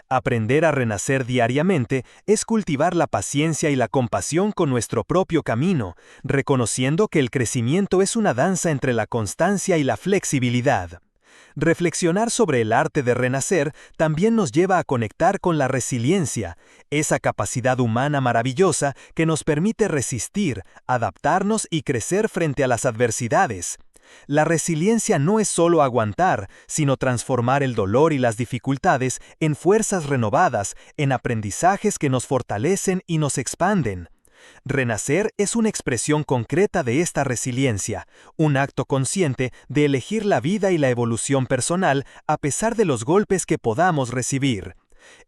[SPEAKER 1] Aprender a renacer diariamente es cultivar la paciencia y la compasión con nuestro propio camino, reconociendo que el crecimiento es una danza entre la constancia y la flexibilidad. Reflexionar sobre el arte de renacer también nos lleva a conectar con la resiliencia, esa capacidad humana maravillosa que nos permite resistir, adaptarnos y crecer frente a las adversidades. La resiliencia no es solo aguantar, sino transformar el dolor y las dificultades en fuerzas renovadas, en aprendizajes que nos fortalecen y nos expanden. Renacer es una expresión concreta de esta resiliencia, un acto consciente de elegir la vida y la evolución personal a pesar de los golpes que podamos recibir.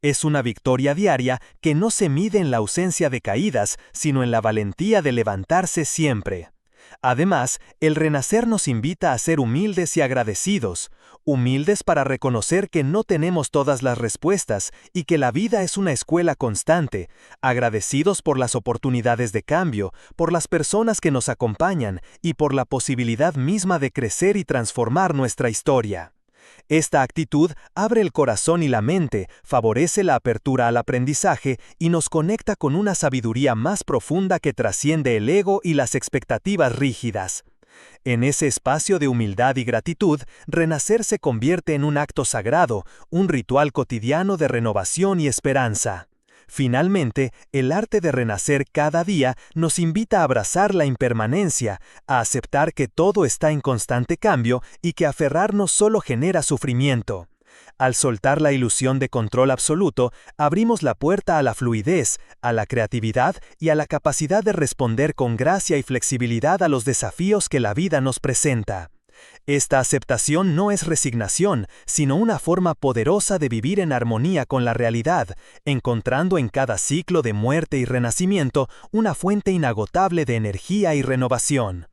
[SPEAKER 1] Es una victoria diaria que no se mide en la ausencia de caídas, sino en la valentía de levantarse siempre. Además, el renacer nos invita a ser humildes y agradecidos, humildes para reconocer que no tenemos todas las respuestas y que la vida es una escuela constante, agradecidos por las oportunidades de cambio, por las personas que nos acompañan y por la posibilidad misma de crecer y transformar nuestra historia. Esta actitud abre el corazón y la mente, favorece la apertura al aprendizaje y nos conecta con una sabiduría más profunda que trasciende el ego y las expectativas rígidas. En ese espacio de humildad y gratitud, renacer se convierte en un acto sagrado, un ritual cotidiano de renovación y esperanza. Finalmente, el arte de renacer cada día nos invita a abrazar la impermanencia, a aceptar que todo está en constante cambio y que aferrarnos solo genera sufrimiento. Al soltar la ilusión de control absoluto, abrimos la puerta a la fluidez, a la creatividad y a la capacidad de responder con gracia y flexibilidad a los desafíos que la vida nos presenta. Esta aceptación no es resignación, sino una forma poderosa de vivir en armonía con la realidad, encontrando en cada ciclo de muerte y renacimiento una fuente inagotable de energía y renovación.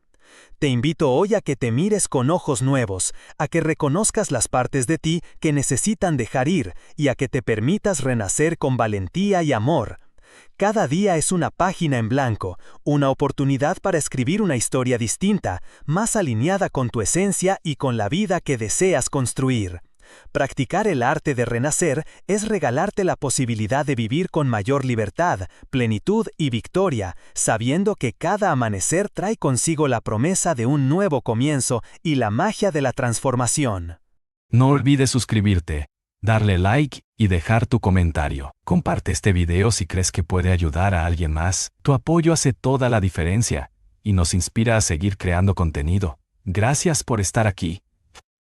[SPEAKER 2] Te invito hoy a que te mires con ojos nuevos, a que reconozcas las partes de ti que necesitan dejar ir y a que te permitas renacer con valentía y amor. Cada día es una página en blanco, una oportunidad para escribir una historia distinta, más alineada con tu esencia y con la vida que deseas construir. Practicar el arte de renacer es regalarte la posibilidad de vivir con mayor libertad, plenitud y victoria, sabiendo que cada amanecer trae consigo la promesa de un nuevo comienzo y la magia de la transformación.
[SPEAKER 3] No olvides suscribirte, darle like y dejar tu comentario. Comparte este video si crees que puede ayudar a alguien más. Tu apoyo hace toda la diferencia y nos inspira a seguir creando contenido. Gracias por estar aquí.